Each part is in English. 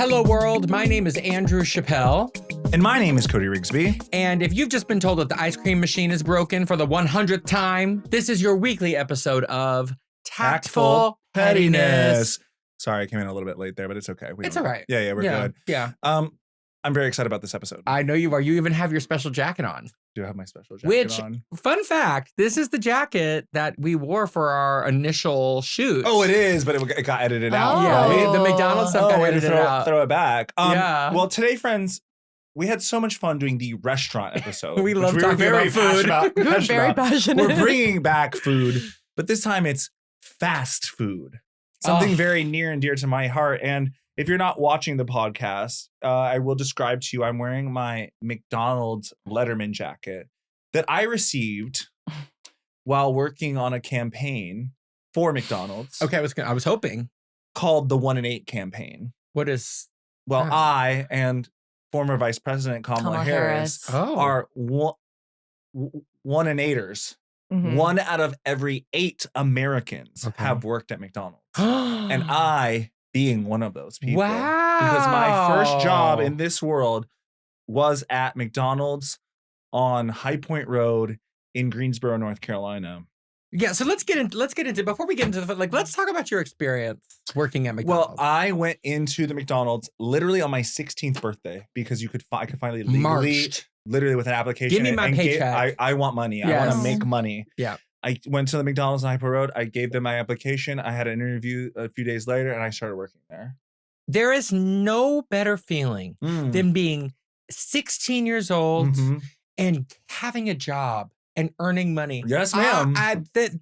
Hello, world. My name is Andrew Chappelle. And my name is Cody Rigsby. And if you've just been told that the ice cream machine is broken for the 100th time, this is your weekly episode of Tactful Pettiness. Sorry, I came in a little bit late there, but it's okay. It's all right. Yeah, we're good. Yeah. I'm very excited about this episode. I know you are. You even have your special jacket on. Do have my special jacket on. Fun fact, this is the jacket that we wore for our initial shoot. Oh, it is, but it got edited out. Yeah, the McDonald's stuff got edited out. Throw it back. Yeah. Well, today, friends, we had so much fun doing the restaurant episode. We love talking about food. We're very passionate. We're bringing back food, but this time it's fast food. Something very near and dear to my heart. And if you're not watching the podcast, I will describe to you, I'm wearing my McDonald's Letterman jacket that I received while working on a campaign for McDonald's. Okay, I was hoping. Called the 1-in-8 campaign. What is? Well, I and former Vice President Kamala Harris are 1-in-8ers. Mm-hmm. 1 out of every 8 Americans have worked at McDonald's. And I being one of those people. Wow. Because my first job in this world was at McDonald's on High Point Road in Greensboro, North Carolina. Yeah, so let's get into before we get into let's talk about your experience working at McDonald's. Well, I went into the McDonald's literally on my 16th birthday because I could finally legally literally with an application. Give me my paycheck. I want money. Yes. I want to make money. Yeah. I went to the McDonald's on High Point Road. I gave them my application. I had an interview a few days later, and I started working there. There is no better feeling than being 16 years old and having a job and earning money. Yes, ma'am.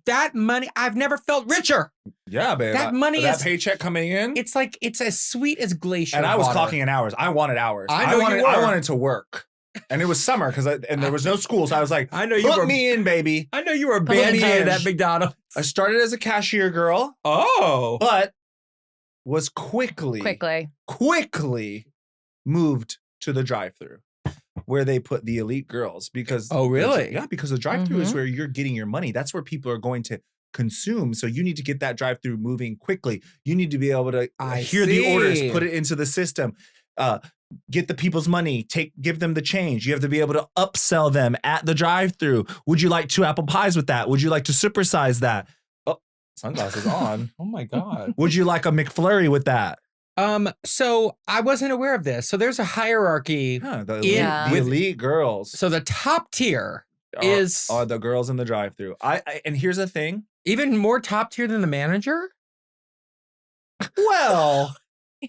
That money, I've never felt richer. Yeah, babe. That paycheck coming in. It's like, it's as sweet as glacier And I was water. clocking in hours. I wanted hours. I wanted to work. And it was summer and there was no school. So I was like, put me in, baby. I know you were a band kid at McDonald's. I started as a cashier girl. Oh. But was quickly moved to the drive-thru where they put the elite girls because oh really? Yeah, because the drive-thru is where you're getting your money. That's where people are going to consume. So you need to get that drive-thru moving quickly. You need to be able to hear the orders, put it into the system, get the people's money, give them the change. You have to be able to upsell them at the drive-thru. Would you like 2 apple pies with that? Would you like to supersize that? Oh, sunglasses on. Oh my God. Would you like a McFlurry with that? So I wasn't aware of this. So there's a hierarchy. The elite girls. So the top tier are the girls in the drive-thru. And here's the thing. Even more top tier than the manager? Well,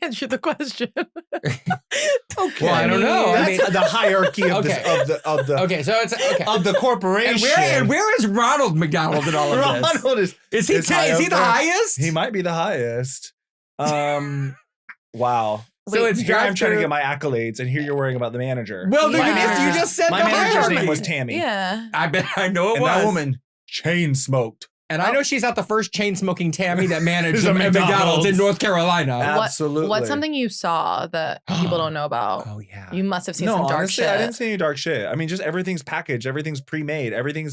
answer the question. Okay. Well, I don't know. That's the hierarchy of the okay. So it's of the corporation. And where is Ronald McDonald in all of this? Ronald is he the highest? He might be the highest. Wow. So it's here I'm trying to get my accolades, and here you're worrying about the manager. Well, you just said my the manager's hierarchy. name was Tammy. Yeah. I bet I know it and was. that woman chain smoked. And I know she's not the first chain-smoking Tammy that managed a McDonald's in North Carolina. Absolutely. What's something you saw that people don't know about? Oh, yeah. You must have seen some dark honestly, shit. I didn't see any dark shit. I mean, just everything's packaged. Everything's pre-made. Everything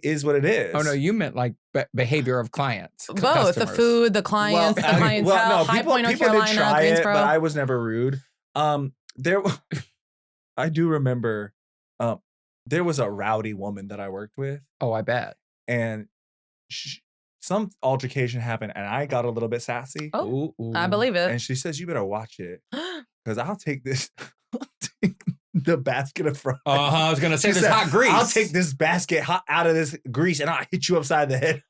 is what it is. Oh, no, you meant like behavior of clients. Both. Customers. The food, the clients, the clientele, High Point, North Carolina, did try Greensboro. it, but I was never rude. I do remember there was a rowdy woman that I worked with. Oh, I bet. And some altercation happened, and I got a little bit sassy. Oh, ooh. I believe it. And she says, "You better watch it, because I'll take this." The basket of fries. I was gonna say this hot grease. I'll take this basket hot out of this grease and I'll hit you upside the head.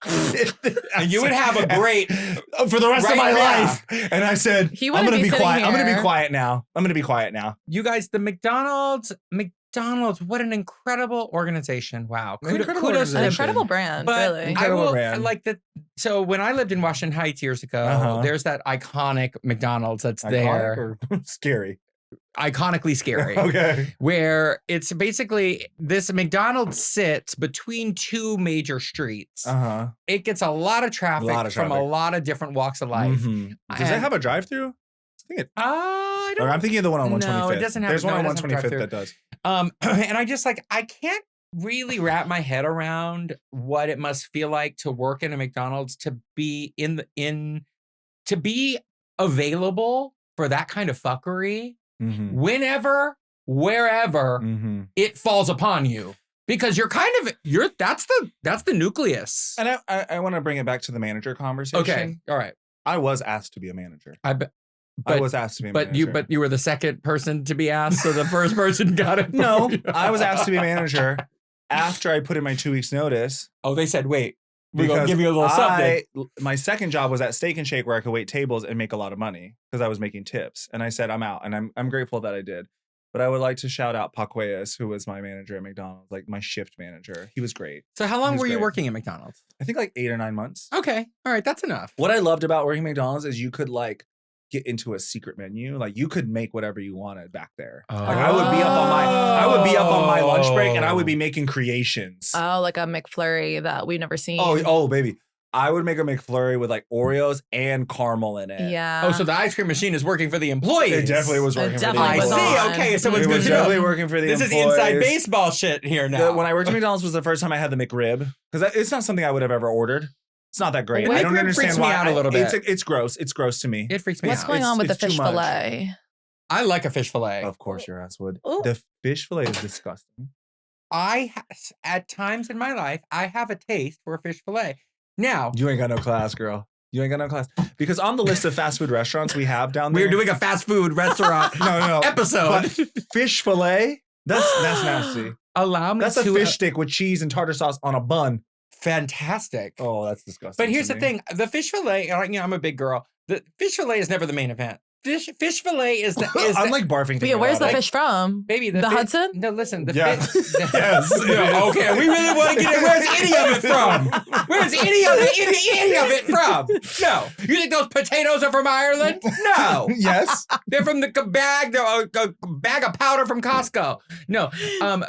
And you would have a great for the rest of my life. And I said, I'm gonna be quiet. I'm gonna be quiet now. You guys, the McDonald's, what an incredible organization. Wow. Kudos an incredible brand, but really. Incredible brand. Like that. So when I lived in Washington Heights years ago, there's that iconic McDonald's that's there. Or scary. Iconically scary. Okay. Where it's basically this McDonald's sits between 2 major streets. It gets a lot of traffic from a lot of different walks of life. Does it have a drive-through? I don't. Or I'm thinking of the one on 125th. No, it doesn't have. There's one on 125th that does. And I just I can't really wrap my head around what it must feel like to work in a McDonald's, to be to be available for that kind of fuckery, whenever, wherever it falls upon you. Because that's the nucleus. And I want to bring it back to the manager conversation. Okay. All right. I was asked to be a manager. I was asked to be a but manager. But you were the second person to be asked, so the first person got it. No, I was asked to be a manager after I put in my 2 weeks notice. Oh, they said, wait, we're going to give you a little something. My second job was at Steak and Shake where I could wait tables and make a lot of money because I was making tips. And I said, I'm out. And I'm grateful that I did. But I would like to shout out Pacuellas, who was my manager at McDonald's, like my shift manager. He was great. So how long were you working at McDonald's? I think like 8 or 9 months. Okay. All right. That's enough. What I loved about working at McDonald's is you could like get into a secret menu. Like you could make whatever you wanted back there. Oh. Like I would be up on my lunch break and I would be making creations. Oh, like a McFlurry that we've never seen. Oh, baby. I would make a McFlurry with like Oreos and caramel in it. Yeah. Oh, so the ice cream machine is working for the employees. It definitely was working for the employees. I see. Okay, so it's good to know. Definitely working for the employees. This is inside baseball shit here now. When I worked at McDonald's was the first time I had the McRib because it's not something I would have ever ordered. It's not that great. Well, I don't understand why. Me out a little bit. It's gross. It's gross to me. It freaks me out. What's going on with the fish fillet? I like a fish fillet. Of course, your ass would. Ooh. The fish fillet is disgusting. At times in my life, I have a taste for a fish fillet. Now, you ain't got no class, girl. You ain't got no class. Because on the list of fast food restaurants we have down there. We're doing a fast food restaurant no episode. But fish fillet, that's nasty. Allow me That's a fish stick with cheese and tartar sauce on a bun. Fantastic. Oh, that's disgusting. But here's the thing. The fish fillet, I'm a big girl. The fish fillet is never the main event. Fish fillet is I'm like barfing. Yeah, where's the fish from? Baby, the Hudson? No, listen. Yes. Okay, we really want to get it. Where's any of it from? Where's any of it from? No. You think those potatoes are from Ireland? No. Yes. They're from the bag of powder from Costco. No.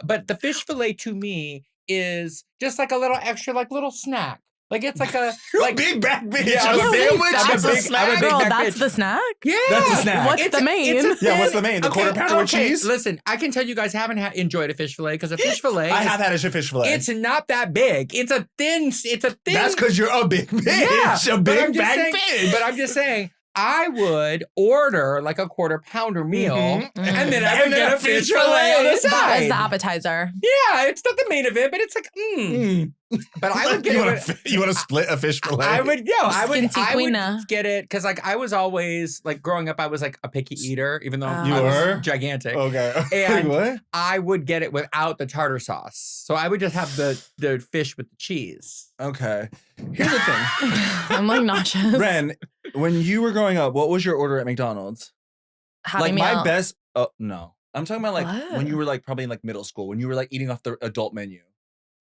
But the fish fillet to me is just like a little extra, like little snack. Like it's like a big back bitch. Yeah, I'm a big snack. Girl, that's the snack? Yeah. That's the snack. What's the main? What's the main? The quarter pounder with cheese? Listen, I can tell you guys haven't enjoyed a fish fillet because a fish fillet. I have had a fish fillet. It's not that big. It's a thin. That's because you're a big bitch. Yeah, a big back bitch. But I'm just saying. I would order like a quarter pounder meal and then I would get a fish fillet on the side. That is the appetizer. Yeah, it's not the main event, but it's like, But I would get you want to split a fish fillet? I would get it because like I was always like growing up, I was like a picky eater, even though I was gigantic. Okay. And what? I would get it without the tartar sauce. So I would just have the fish with the cheese. Okay. Here's the thing. I'm like nauseous. Ren, when you were growing up, what was your order at McDonald's? Happy meal. My best. Oh no, I'm talking about like what? when you were like probably in like middle school, when you were like eating off the adult menu.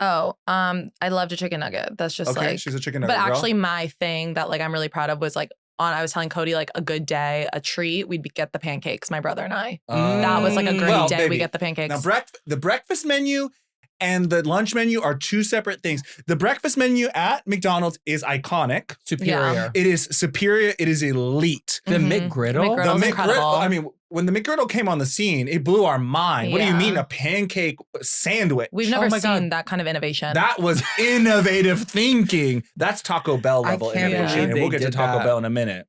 Oh, I loved a chicken nugget. That's just okay, like she's a chicken nugget. But girl. actually, my thing that like I'm really proud of was like I was telling Cody like a good day, a treat. We'd get the pancakes, my brother and I. That was like a great day. Baby, we get the pancakes. Now the breakfast menu and the lunch menu are two separate things. The breakfast menu at McDonald's is iconic. Superior. Yeah. It is superior. It is elite. The McGriddle? McGriddle's incredible. I mean, when the McGriddle came on the scene, it blew our mind. What do you mean a pancake sandwich? We've never seen that kind of innovation. That was innovative thinking. That's Taco Bell level innovation. And we'll get to Taco Bell in a minute.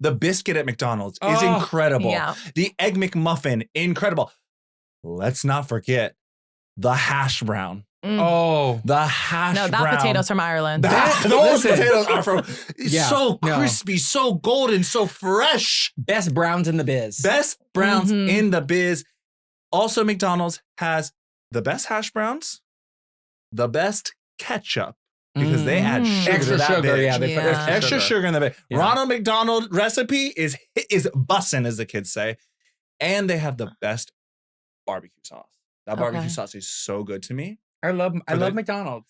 The biscuit at McDonald's is incredible. Yeah. The Egg McMuffin, incredible. Let's not forget the hash brown. The hash brown. No, that potato's from Ireland. Those potatoes are from so crispy, so golden, so fresh. Best browns in the biz. Best browns in the biz. Also, McDonald's has the best hash browns, the best ketchup, because they add sugar to that sugar. Bitch. Yeah, they put extra sugar in the bit. Yeah. Ronald McDonald recipe is bussin', as the kids say. And they have the best barbecue sauce. That barbecue sauce is so good to me. I love McDonald's.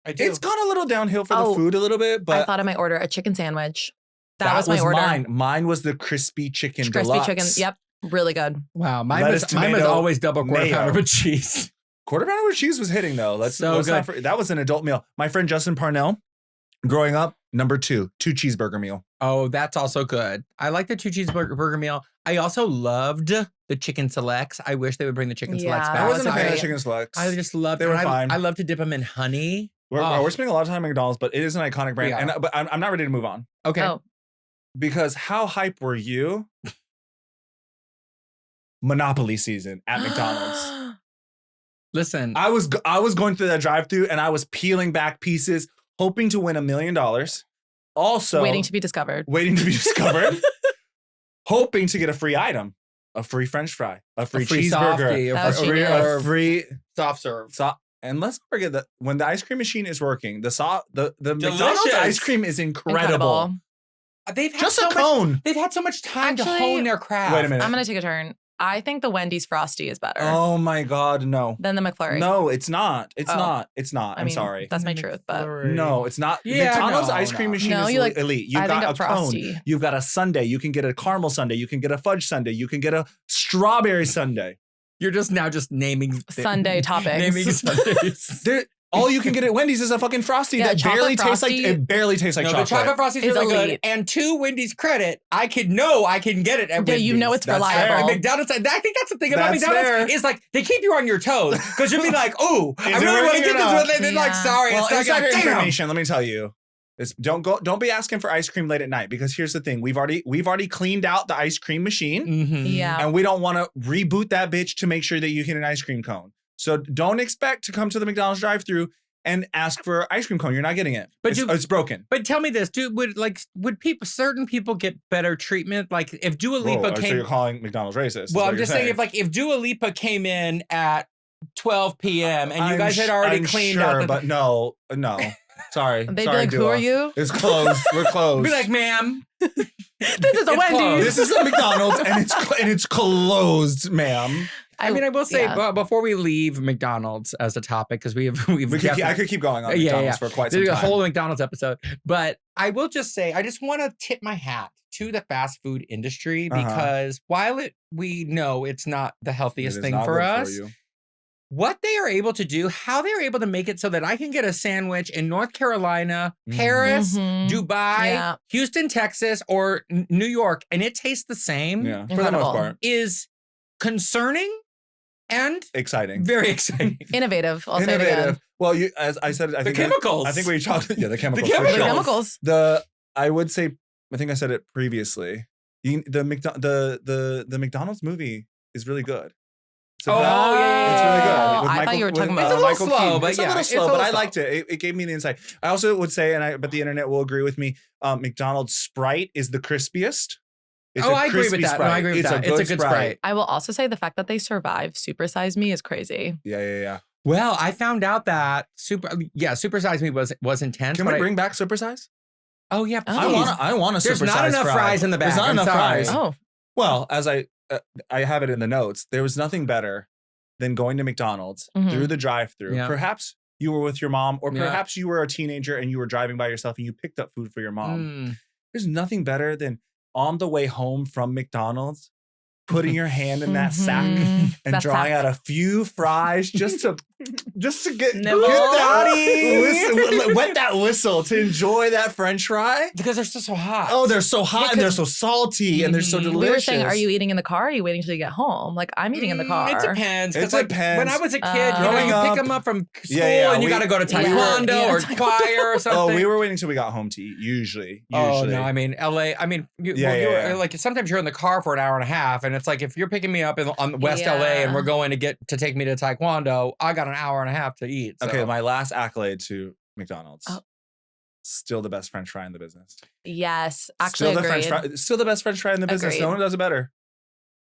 I do. It's gone a little downhill for the food a little bit, but I thought I might order a chicken sandwich. That was my order. Mine was the crispy chicken deluxe. Crispy chicken. Yep. Really good. Wow. Mine was always double quarter pounder with cheese. Quarter pounder with cheese was hitting though. Let's good. That was an adult meal. My friend Justin Parnell, growing up, number 2 cheeseburger meal. Oh, that's also good. I like the 2 cheeseburger meal. I also loved the chicken selects. I wish they would bring the chicken selects back. I wasn't a fan of chicken selects. I just loved They were fine. I love to dip them in honey. We're spending a lot of time at McDonald's, but it is an iconic brand. But I'm not ready to move on. Okay. Oh. Because how hype were you? Monopoly season at McDonald's. Listen, I was going through that drive-thru and I was peeling back pieces, hoping to win $1 million. Also, waiting to be discovered. Hoping to get a free item, a free French fry, a free cheeseburger, softie, a free soft serve. And let's not forget that when the ice cream machine is working, the McDonald's ice cream is incredible. They've had just a cone. They've had so much time to hone their craft. Wait a minute. I'm gonna take a turn. I think the Wendy's Frosty is better. Oh my God, no. Than the McFlurry. No, it's not. It's not. I'm sorry. That's my truth, but no, it's not. Yeah, McDonald's ice cream machine is elite. You've got a Frosty. cone. You've got a sundae. You can get a caramel sundae. You can get a fudge sundae. You can get a strawberry sundae. You're just naming Sunday toppings. Naming Sundays. All you can get at Wendy's is a fucking Frosty that barely tastes like chocolate. The chocolate Frosty is really good. And to Wendy's credit, I can get it at Wendy's. You know it's reliable. McDonald's, I think that's the thing about McDonald's is like they keep you on your toes because you'll be like, oh, I really want to get this one. They're like, sorry, well, it's not information. Let me tell you. Don't be asking for ice cream late at night because here's the thing. We've already cleaned out the ice cream machine. Mm-hmm. Yeah. And we don't want to reboot that bitch to make sure that you get an ice cream cone. So don't expect to come to the McDonald's drive-thru and ask for ice cream cone. You're not getting it. But it's broken. But tell me this, dude, would certain people get better treatment? Like if Dua Lipa so you're calling McDonald's racist. Well, I'm just saying if Dua Lipa came in at 12 p.m. and you guys had already cleaned out but no. Sorry. They'd be like, Dua. Who are you? It's closed. We're closed. Be like, ma'am. This is a Wendy's. This is a McDonald's and it's closed, ma'am. I mean, I will say, before we leave McDonald's as a topic, because I could keep going on McDonald's for quite some time. There's a whole McDonald's episode. But I will just say, I just want to tip my hat to the fast food industry because while we know it's not the healthiest thing for us, what they are able to do, how they're able to make it so that I can get a sandwich in North Carolina, Paris, Dubai, Houston, Texas, or New York, and it tastes the same for the most part, is concerning and exciting. Very exciting. Innovative. I'll say it again. Well, as I said, I think chemicals. I think we talked. Yeah, the chemicals. The chemicals. I would say. I think I said it previously. The McDonald's movie is really good. It's really good. I thought you were talking about it's a little slow, but it's a little slow, but I liked it. It gave me the insight. I also would say, but the internet will agree with me. McDonald's Sprite is the crispiest. I agree with that. No, I agree with that. It's a good Sprite. I will also say the fact that they survive Super Size Me is crazy. Yeah. Well, I found out that Super Size Me was intense. Can we bring back Super Size? Oh yeah, please. I want a Super Size. There's not enough fries in the bag. There's not enough fries. Oh. Well, as I have it in the notes, there was nothing better than going to McDonald's through the drive-thru. Yeah. Perhaps you were with your mom, or perhaps you were a teenager and you were driving by yourself and you picked up food for your mom. There's nothing better than on the way home from McDonald's, putting your hand in that sack and drawing out a few fries just to get that wet that whistle to enjoy that French fry because they're so hot. Oh, they're so hot and they're so salty and they're so delicious. We were saying, are you eating in the car? Or are you waiting till you get home? Like I'm eating in the car. It depends. It depends. When I was a kid, you pick them up from school and you got to go to taekwondo or choir or something. Oh, we were waiting till we got home to eat. Usually. Oh no, I mean LA. I mean, like sometimes you're in the car for an hour and a half, and it's like if you're picking me up on West LA and we're going to take me to taekwondo, I got an hour and a half to eat. So. Okay, my last accolade to McDonald's. Still the best French fry in the business. Yes, actually still the best French fry in the business. No one does it better.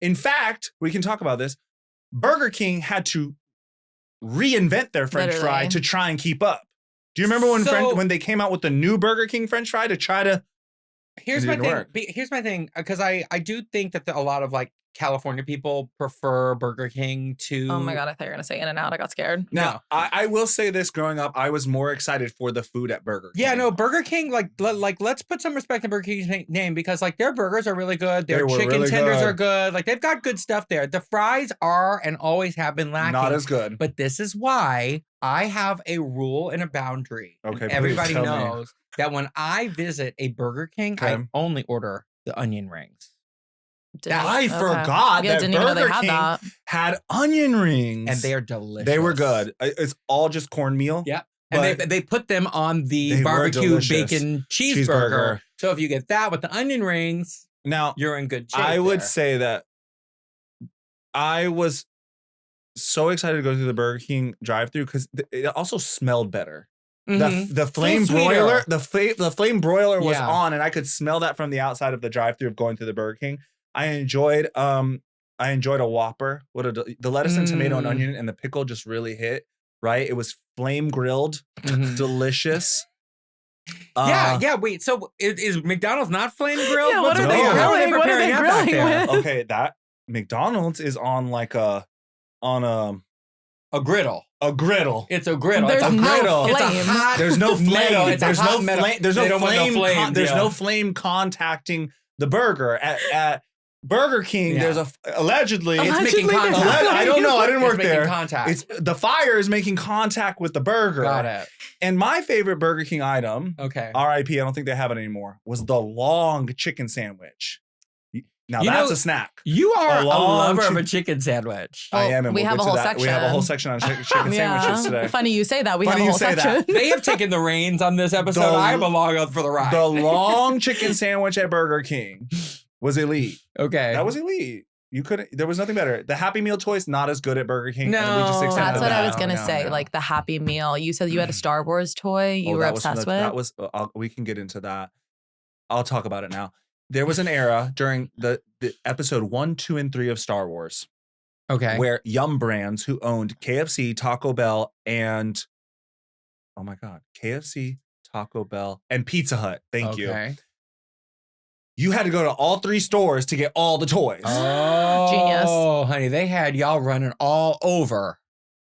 In fact, we can talk about this. Burger King had to reinvent their French fry to try and keep up. Do you remember when they came out with the new Burger King French fry to try to? Here's my thing, because I do think that a lot of like California people prefer Burger King to. Oh my God, I thought you were gonna say In-N-Out. I got scared. No, I will say this: growing up, I was more excited for the food at Burger King. Yeah, no, Burger King. Like let's put some respect in Burger King's name because like their burgers are really good. Their chicken tenders are good. Like they've got good stuff there. The fries are and always have been lacking. Not as good. But this is why I have a rule and a boundary. Okay, everybody knows that when I visit a Burger King, I only order the onion rings. I forgot that Burger King had onion rings. And they are delicious. They were good. It's all just cornmeal. Yeah. And they put them on the barbecue bacon cheeseburger. So if you get that with the onion rings, now you're in good shape. I would say that I was so excited to go through the Burger King drive-thru because it also smelled better. The flame broiler, the flame broiler was on, and I could smell that from the outside of the drive-thru of going through the Burger King. I enjoyed a Whopper. The lettuce and tomato and onion and the pickle just really hit. Right, it was flame grilled, delicious. Wait, so is McDonald's not flame grilled? Yeah, what are they grilling? What are they grilling with? Okay, that McDonald's is on like a griddle. A griddle. It's a griddle. There's it's a no griddle. flame. It's a hot There's no flame. metal. It's There's a hot no metal. flame. There's no flame contacting the burger at Burger King. There's allegedly it's making contact. I don't know. I didn't work there. Contact. It's the fire is making contact with the burger. Got it. And my favorite Burger King item, RIP, I don't think they have it anymore, was the long chicken sandwich. Now that's a snack. You are a lover of a chicken sandwich. I am. And we have a whole section. We have a whole section on chicken sandwiches today. Funny you say that. We have a whole section. They have taken the reins on this episode. I'm along for the ride. The long chicken sandwich at Burger King was elite. Okay. That was elite. There was nothing better. The Happy Meal toys, not as good at Burger King. No, that's what I was going to say. Like the Happy Meal. You said you had a Star Wars toy you were obsessed with. We can get into that. I'll talk about it now. There was an era during the episode 1, 2, and 3 of Star Wars. Okay. Where Yum Brands, who owned KFC, Taco Bell, and KFC, Taco Bell, and Pizza Hut. Thank you. You had to go to all 3 stores to get all the toys. Oh, genius. Oh, honey, they had y'all running all over.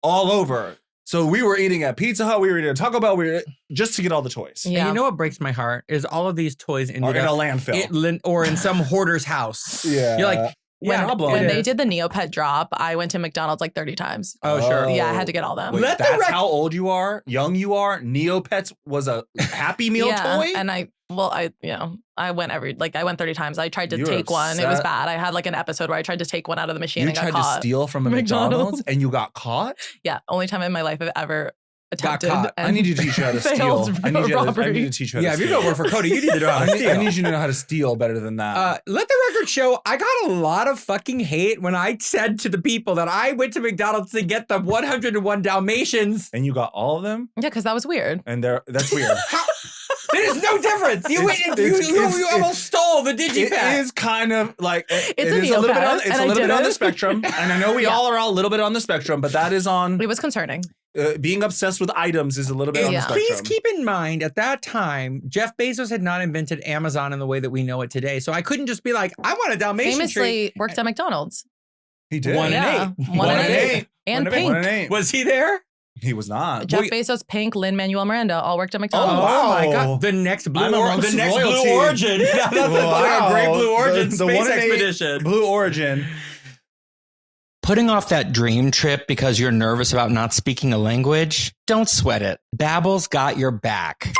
All over. So we were eating at Pizza Hut, we were eating at Taco Bell, just to get all the toys. Yeah. And you know what breaks my heart is all of these toys ended in a landfill. Or in some hoarder's house. Yeah. You're like, when they did the Neopet drop, I went to McDonald's like 30 times. Oh, sure. Yeah, I had to get all them. Wait, that's how old you are, young you are. Neopets was a Happy Meal toy? And I went I went 30 times. I tried to take one. It was bad. I had like an episode where I tried to take one out of the machine and got caught. You tried to steal from a McDonald's and you got caught? Yeah. Only time in my life I've ever attempted. I need you to teach you how to steal. I need to teach you how to steal. Yeah, if you're going to work for Cody, you need to know how to steal. I need you to know how to steal better than that. Let the record show, I got a lot of fucking hate when I said to the people that I went to McDonald's to get the 101 Dalmatians. And you got all of them? Yeah, because that was weird. And that's weird. There's no difference. You almost stole the DigiPet. It is kind of like it's a little bit on the spectrum, and I know we all are a little bit on the spectrum, but that is on. It was concerning. Being obsessed with items is a little bit on the spectrum. Please keep in mind, at that time, Jeff Bezos had not invented Amazon in the way that we know it today. So I couldn't just be like, I want a Dalmatian Famously worked at McDonald's. He did. 1 and 8. 1 and 8. And Pink. Was he there? He was not. Jeff Bezos, Pink, Lin-Manuel Miranda all worked at McDonald's. Oh my God. The next Blue Origin. Yeah, that's a great Blue Origin space expedition. Blue Origin. Putting off that dream trip because you're nervous about not speaking a language? Don't sweat it. Babbel's got your back.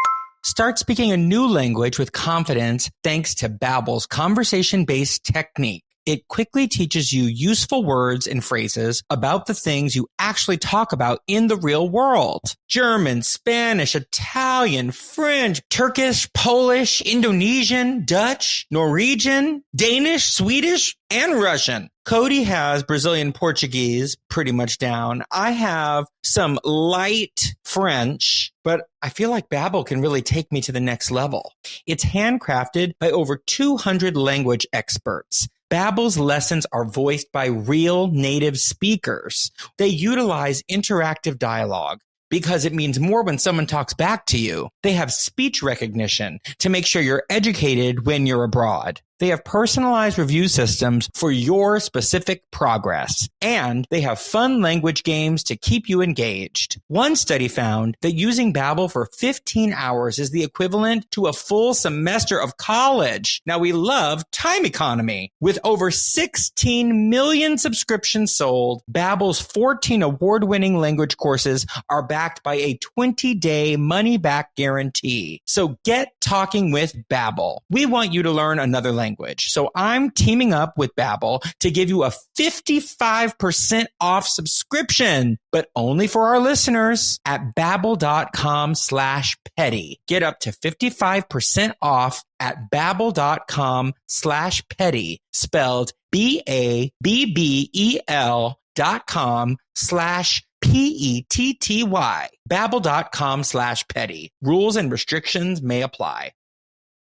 Start speaking a new language with confidence thanks to Babbel's conversation-based technique. It quickly teaches you useful words and phrases about the things you actually talk about in the real world. German, Spanish, Italian, French, Turkish, Polish, Indonesian, Dutch, Norwegian, Danish, Swedish, and Russian. Cody has Brazilian Portuguese pretty much down. I have some light French, but I feel like Babbel can really take me to the next level. It's handcrafted by over 200 language experts. Babbel's lessons are voiced by real native speakers. They utilize interactive dialogue because it means more when someone talks back to you. They have speech recognition to make sure you're educated when you're abroad. They have personalized review systems for your specific progress. And they have fun language games to keep you engaged. One study found that using Babbel for 15 hours is the equivalent to a full semester of college. Now, we love time economy. With over 16 million subscriptions sold, Babbel's 14 award-winning language courses are backed by a 20-day money-back guarantee. So get talking with Babbel. We want you to learn another language language. So I'm teaming up with Babbel to give you a 55% off subscription, but only for our listeners at babbel.com/petty. Get up to 55% off at babbel.com/petty, spelled BABBEL.com/PETTY. Babbel.com/petty. Rules and restrictions may apply.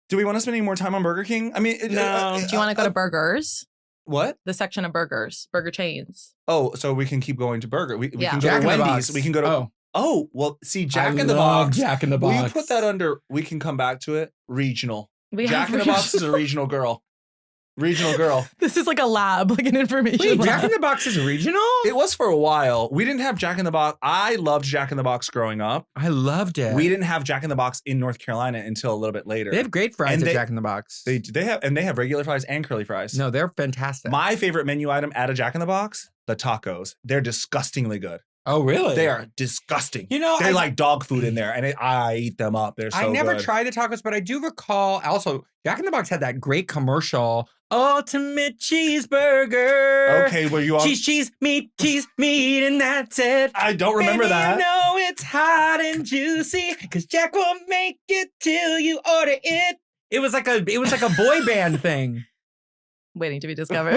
Do we want to spend any more time on Burger King? I mean, no. Do you want to go to burgers? What? The section of burgers, burger chains. Oh, so we can keep going to burger. We can go Jack to in the Wendy's. Box. We can go to. Oh, well, see, Jack in the love Box. Jack in the Box. Will you put that under? We can come back to it. Regional. Jack in the Box is a regional girl. Regional girl. This is like a lab, like an information lab. Jack in the Box is regional? It was for a while. We didn't have Jack in the Box. I loved Jack in the Box growing up. I loved it. We didn't have Jack in the Box in North Carolina until a little bit later. They have great fries at Jack in the Box. They have regular fries and curly fries. No, they're fantastic. My favorite menu item at a Jack in the Box, the tacos. They're disgustingly good. Oh, really? They are disgusting. You know, they're like dog food in there, and I eat them up. They're so good. I never tried the tacos, but I do recall also Jack in the Box had that great commercial, Ultimate Cheeseburger. Okay, were you on? Cheese, meat, and that's it. I don't remember that. You know it's hot and juicy, because Jack will make it till you order it. It was like a boy band thing. Waiting to be discovered.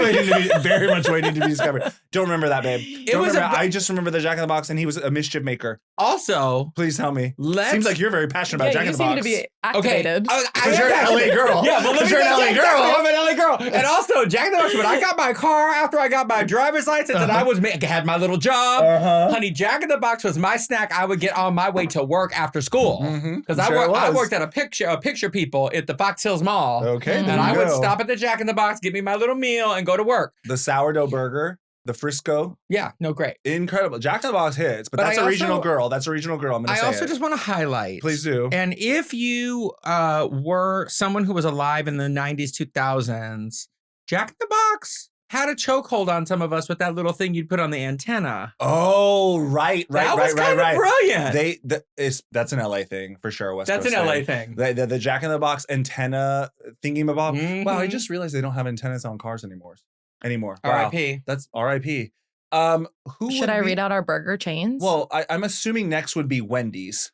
Very much waiting to be discovered. Don't remember that, babe. I just remember the Jack in the Box, and he was a mischief maker. Also, please tell me. Seems like you're very passionate about Jack in the Box. You seem to be activated. Okay. Because you're an LA girl. Yeah, but because you're an LA girl. I'm an LA girl. And also, Jack in the Box, when I got my car, after I got my driver's license, and I had my little job, honey, Jack in the Box was my snack I would get on my way to work after school. Because I worked at a picture people at the Fox Hills Mall. Okay. And I would stop at the Jack in the Box, give me my little meal, and go to work. The sourdough burger, the Frisco. Yeah, no, great. Incredible. Jack in the Box hits, but that's a regional girl. That's a regional girl. I'm going to say I also just want to highlight. Please do. And if you were someone who was alive in the 90s, 2000s, Jack in the Box had a chokehold on some of us with that little thing you'd put on the antenna. Oh, right. That was kind of brilliant. That's an LA thing for sure. That's an LA thing. The Jack in the Box antenna thingy-mabob. Wow, I just realized they don't have antennas on cars anymore. Wow. R.I.P. That's R.I.p. Should I read out our burger chains? Well, I'm assuming next would be Wendy's.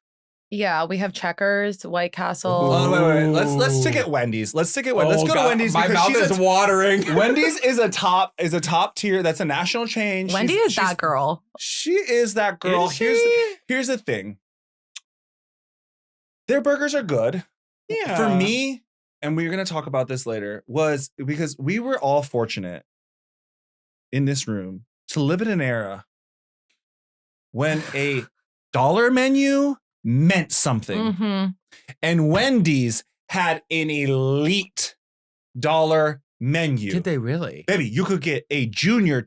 Yeah, we have Checkers, White Castle. Oh, wait. Let's stick at Wendy's. Let's go to Wendy's. My mouth is watering. Wendy's is a top tier. That's a national chain. Wendy is that girl. She is that girl. Here's the thing. Their burgers are good. Yeah. For me, and we're going to talk about this later, was because we were all fortunate in this room to live in an era when a dollar menu meant something. And Wendy's had an elite dollar menu. Did they really? Baby, you could get a junior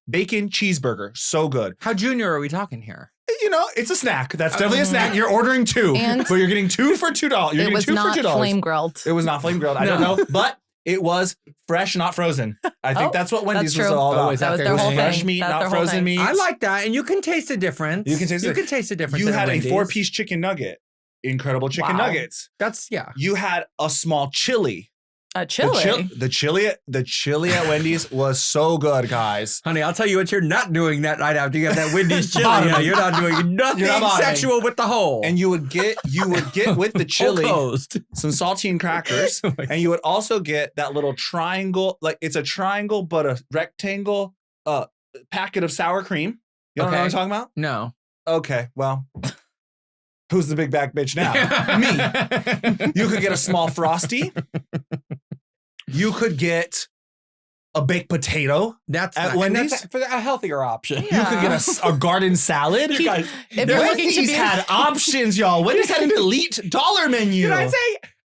bacon cheeseburger. So good. How junior are we talking here? You know, it's a snack. That's definitely a snack. You're ordering two, but you're getting two for $2. You're getting two for $2. It was not flame grilled. It was not flame grilled. I don't know, but it was fresh, not frozen. I think that's what Wendy's was all about. That was their whole fresh thing. meat, not frozen meat. I like that, and you can taste the difference. You can taste the difference. You had a 4-piece chicken nugget. Incredible chicken nuggets. You had a small chili. A chili? The chili at Wendy's was so good, guys. Honey, I'll tell you what, you're not doing that right after you have that Wendy's chili. You're not doing nothing sexual with the whole. And you would get with the chili some saltine crackers. And you would also get that little triangle, like it's a triangle but a rectangle packet of sour cream. You know what I'm talking about? No. Okay, well, who's the big back bitch now? Me. You could get a small Frosty. You could get a baked potato at Wendy's. That's for a healthier option. Yeah. You could get a garden salad. Wendy's had options, y'all. Wendy's had an elite dollar menu. Can I say,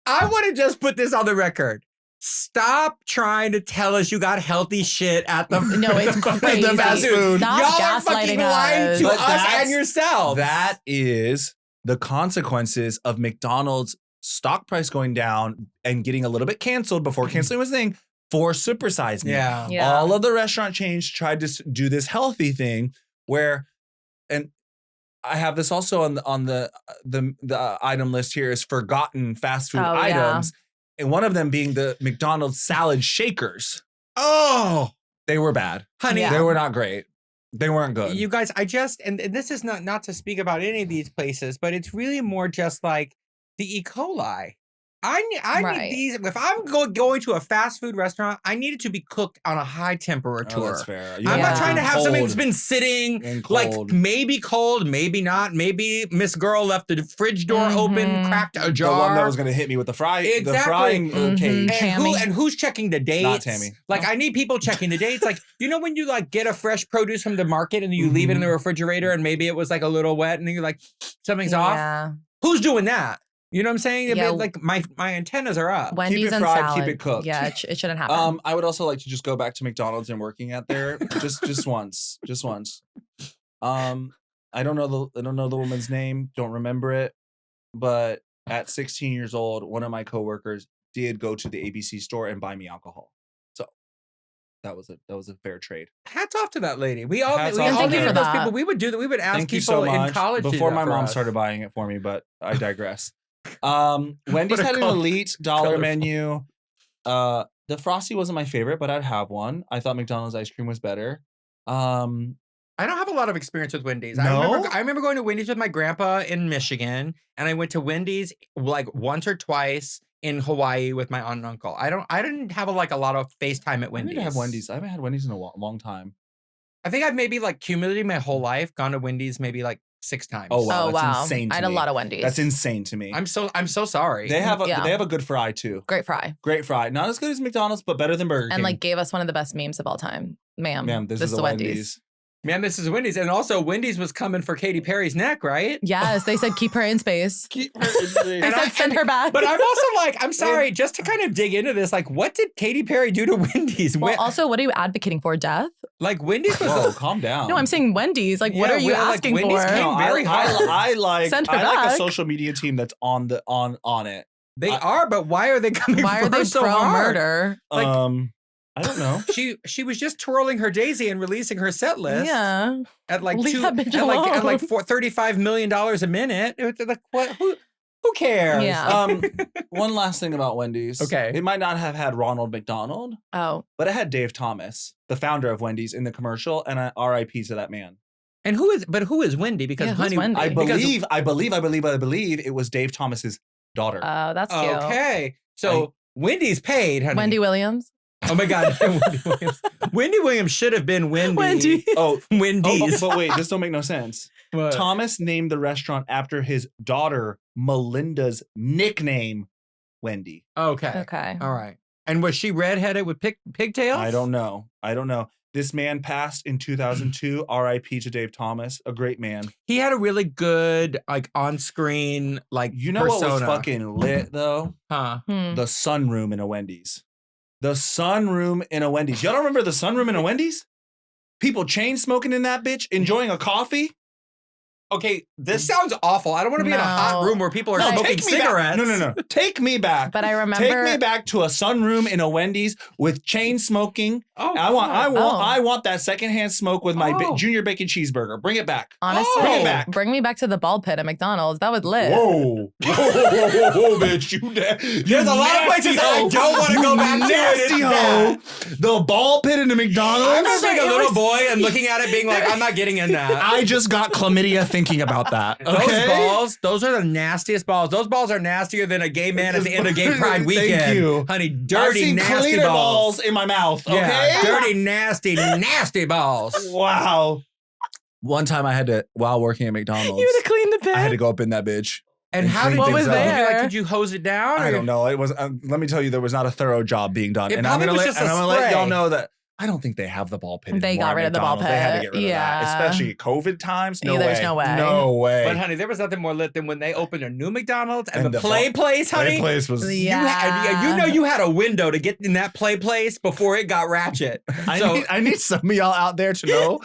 I want to just put this on the record. Stop trying to tell us you got healthy shit at the it's crazy. The fast food. Stop Y'all are fucking lying to us and yourselves. That is the consequences of McDonald's stock price going down and getting a little bit canceled before canceling was a thing for Supersize Me. Yeah. All of the restaurant chains tried to do this healthy thing where, and I have this also on the item list here is forgotten fast food items. And one of them being the McDonald's salad shakers. Oh, they were bad. Honey. They were not great. They weren't good. You guys, and this is not to speak about any of these places, but it's really more just like the E. coli. I need these. If I'm going to a fast food restaurant, I need it to be cooked on a high temperature. Oh, that's fair. I'm not trying to have something that's been sitting, like maybe cold, maybe not. Maybe Miss Girl left the fridge door open, cracked a jar. The one that was going to hit me with the frying cage. And who's checking the dates? Not Tammy. Like, I need people checking the dates. Like, you know when you like get a fresh produce from the market and you leave it in the refrigerator and maybe it was like a little wet and then you're like, something's off? Who's doing that? You know what I'm saying? Yeah. Like my antennas are up. Wendy's keep it and fried, salad. keep it cooked. Yeah, it shouldn't happen. I would also like to just go back to McDonald's and working at there just once. I don't know the woman's name, don't remember it, but at 16 years old, one of my coworkers did go to the ABC store and buy me alcohol. So that was a fair trade. Hats off to that lady. We all thank you for those that. people. We would do that. We would ask Thank you people so much. in college Before my mom us. started buying it for me, but I digress. Wendy's had an elite dollar menu. The Frosty wasn't my favorite, but I'd have one. I thought McDonald's ice cream was better. I don't have a lot of experience with Wendy's. No? I remember going to Wendy's with my grandpa in Michigan, and I went to Wendy's like once or twice in Hawaii with my aunt and uncle. I didn't have a lot of face time at Wendy's. I haven't had Wendy's in a long time. I think I've maybe like cumulatively my whole life gone to Wendy's maybe like 6 times. Oh wow, that's insane to I had me. a lot of Wendy's. That's insane to me. I'm so sorry. They have a good fry too. Great fry. Not as good as McDonald's, but better than Burger King. And like gave us one of the best memes of all time. Ma'am, this is a Wendy's. Man, this is Wendy's. And also Wendy's was coming for Katy Perry's neck, right? Yes, they said keep her in space. Keep her in space. They said send her back. But I'm also like, I'm sorry, just to kind of dig into this, like what did Katy Perry do to Wendy's? Well, also, what are you advocating for? Death? Like Wendy's was Whoa, calm down. No, I'm saying Wendy's. Like, what are you asking for? Wendy's came very hard. I like Send her I like back. a social media team that's on it. They are, but why are they coming Why are they so pro hard? murder? Like, I don't know. She was just twirling her daisy and releasing her set list. Yeah. At like Leave that bitch alone. $35 million a minute. It was like what? Who cares? Yeah. One last thing about Wendy's. Okay. It might not have had Ronald McDonald. Oh. But it had Dave Thomas, the founder of Wendy's, in the commercial, and RIP to that man. And who is Wendy? Because who's Wendy? I believe it was Dave Thomas's daughter. Oh, that's cute. Okay. So Wendy's paid, honey. Wendy Williams. Oh my God. Wendy Williams. Wendy Williams should have been Wendy. Wendy's. But wait, this don't make no sense. What? Thomas named the restaurant after his daughter Melinda's nickname, Wendy. Okay. All right. And was she redheaded with pigtails? I don't know. This man passed in 2002. R.I.P. to Dave Thomas, a great man. He had a really good like on-screen like persona. What was fucking lit though? Huh? The sunroom in a Wendy's. The sunroom in a Wendy's. Y'all don't remember the sunroom in a Wendy's? People chain smoking in that bitch, enjoying a coffee. Okay, this sounds awful. I don't want to be in a hot room where people are smoking cigarettes. No. Take me back. But I remember. Take me back to a sunroom in a Wendy's with chain smoking. Oh, I want that secondhand smoke with my junior bacon cheeseburger. Bring it back. Honestly, bring it back. Bring me back to the ball pit at McDonald's. That was lit. Whoa, bitch! There's a lot of places I don't want to go back to. The ball pit in the McDonald's. I was like a little boy and looking at it, being like, I'm not getting in that. I just got chlamydia thinking about that. Okay? Those balls, those are the nastiest balls. Those balls are nastier than a gay man at the end of Gay Pride weekend. Thank you. Honey, dirty, nasty balls in my mouth. Okay? Yeah, dirty, nasty balls. Wow. One time I had to, while working at McDonald's, You had to clean the pit? I had to go up in that bitch. And how did what was there? Did you hose it down? I don't know. It was. Let me tell you, there was not a thorough job being done. And I'm gonna let y'all know that I don't think they have the ball pit anymore. They got rid of the ball pit. They had to get rid of that, especially COVID times. No way. There's no way. No way. But honey, there was nothing more lit than when they opened a new McDonald's and the play place, honey. Play place was. You had a window to get in that play place before it got ratchet. I need some of y'all out there to know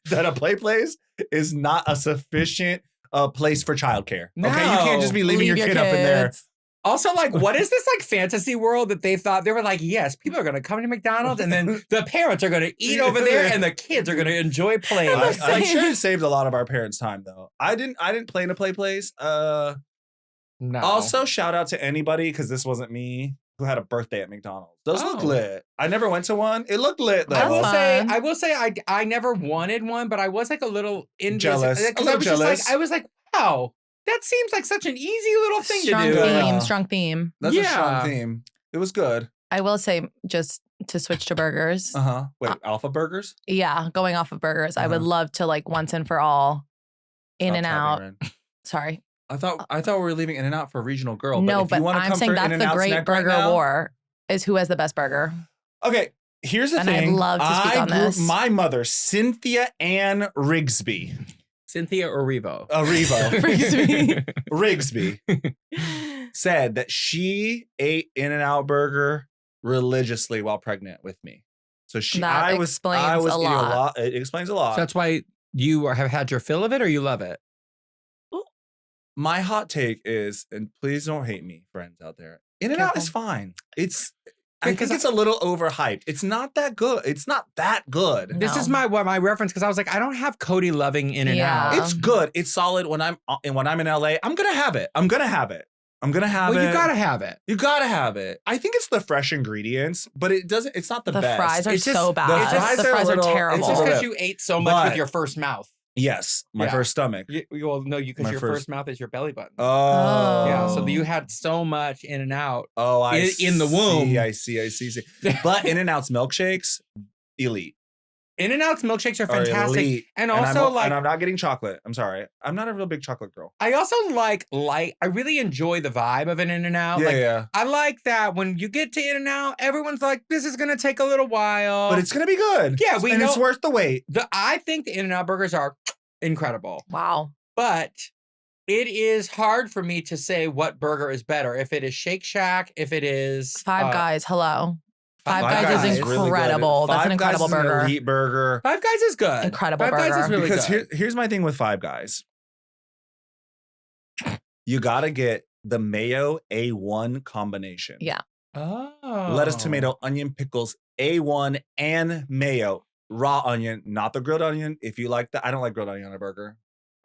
that a play place is not a sufficient place for childcare. No. Okay, you can't just be leaving your kid up in there. Also, like, what is this like fantasy world that they thought they were like, yes, people are going to come to McDonald's and then the parents are going to eat over there and the kids are going to enjoy playing. I'm sure it saved a lot of our parents' time though. I didn't play in a play place. No. Also, shout out to anybody, because this wasn't me, who had a birthday at McDonald's. Those look lit. I never went to one. It looked lit though. I will say I never wanted one, but I was like a little jealous. I was like, wow, that seems like such an easy little thing to do. Strong theme. That's a strong theme. It was good. I will say, just to switch to burgers. Wait, Alpha Burgers? Yeah, going off of burgers. I would love to, like, once and for all, In-N-Out. Sorry. I thought we were leaving In-N-Out for Regional Girl. No, but I'm saying that's the great burger war, is who has the best burger. Okay, here's the thing. And I'd love to speak on this. My mother, Cynthia Ann Rigsby. Cynthia Erivo. Rigsby said that she ate In-N-Out burger religiously while pregnant with me. So I was eating a lot. It explains a lot. So that's why you have had your fill of it, or you love it? My hot take is, and please don't hate me, friends out there, In-N-Out is fine. I think it's a little overhyped. It's not that good. It's not that good. This is my reference, because I was like, I don't have Cody loving In-N-Out. It's good. It's solid. When I'm in LA, I'm gonna have it. You gotta have it. You gotta have it. I think it's the fresh ingredients, but it's not the best. The fries are so bad. The fries are terrible. It's just because you ate so much with your first mouth. Yes, my first stomach. Well, no, because your first mouth is your belly button. Oh. Yeah, so you had so much In-N-Out in the womb. I see. But In-N-Out's milkshakes, elite. In-N-Out's milkshakes are fantastic. Elite. And also, and I'm not getting chocolate. I'm sorry. I'm not a real big chocolate girl. I also I really enjoy the vibe of an In-N-Out. Yeah. I like that when you get to In-N-Out, everyone's like, this is going to take a little while. But it's going to be good. Yeah, and it's worth the wait. I think the In-N-Out burgers are incredible. Wow. But it is hard for me to say what burger is better. If it is Shake Shack, if it is... Five Guys, hello. Five Guys is incredible. Really That's an incredible burger. An elite burger. Five Guys is good. Incredible burger. Five Guys is really good. Because here's my thing with Five Guys. You got to get the mayo A1 combination. Yeah. Oh. Lettuce, tomato, onion, pickles, A1 and mayo. Raw onion, not the grilled onion. If you like that, I don't like grilled onion on a burger.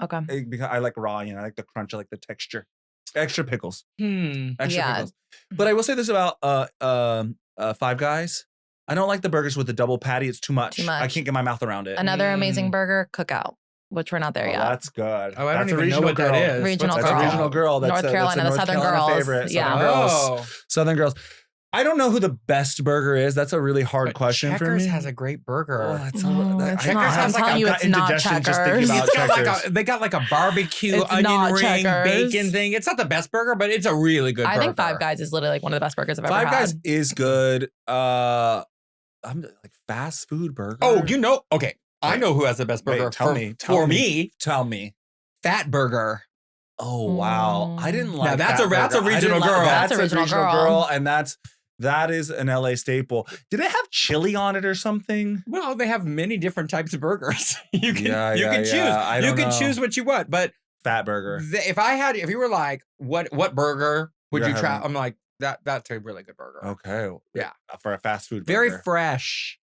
Okay. Because I like raw onion. I like the crunch. I like the texture. Extra pickles. Extra pickles. But I will say this about Five Guys. I don't like the burgers with the double patty. It's too much. I can't get my mouth around it. Another amazing burger, Cookout, which we're not there yet. That's good. Oh, I don't even know what that is. Regional Girl. Regional Girl. North Carolina, the Southern Girls. Favorite. Yeah. Southern Girls. I don't know who the best burger is. That's a really hard question Checkers for me. Checkers has a great burger. I'm telling you, it's not Checkers. They got like a barbecue onion ring bacon thing. It's not the best burger, but it's a really good burger. I think Five Guys is literally like one of the best burgers I've ever had. Five Guys is good. I'm like fast food burger. Oh, okay. I know who has the best burger. Tell me. Fat Burger. Oh wow! I didn't like. Now that's a regional girl. That's a regional girl, and that is an LA staple. Did it have chili on it or something? Well, they have many different types of burgers. You can choose. You can choose what you want. But Fat Burger. If you were like, what burger would you try? I'm like, that's a really good burger. Okay. Yeah. For a fast food burger. Very fresh.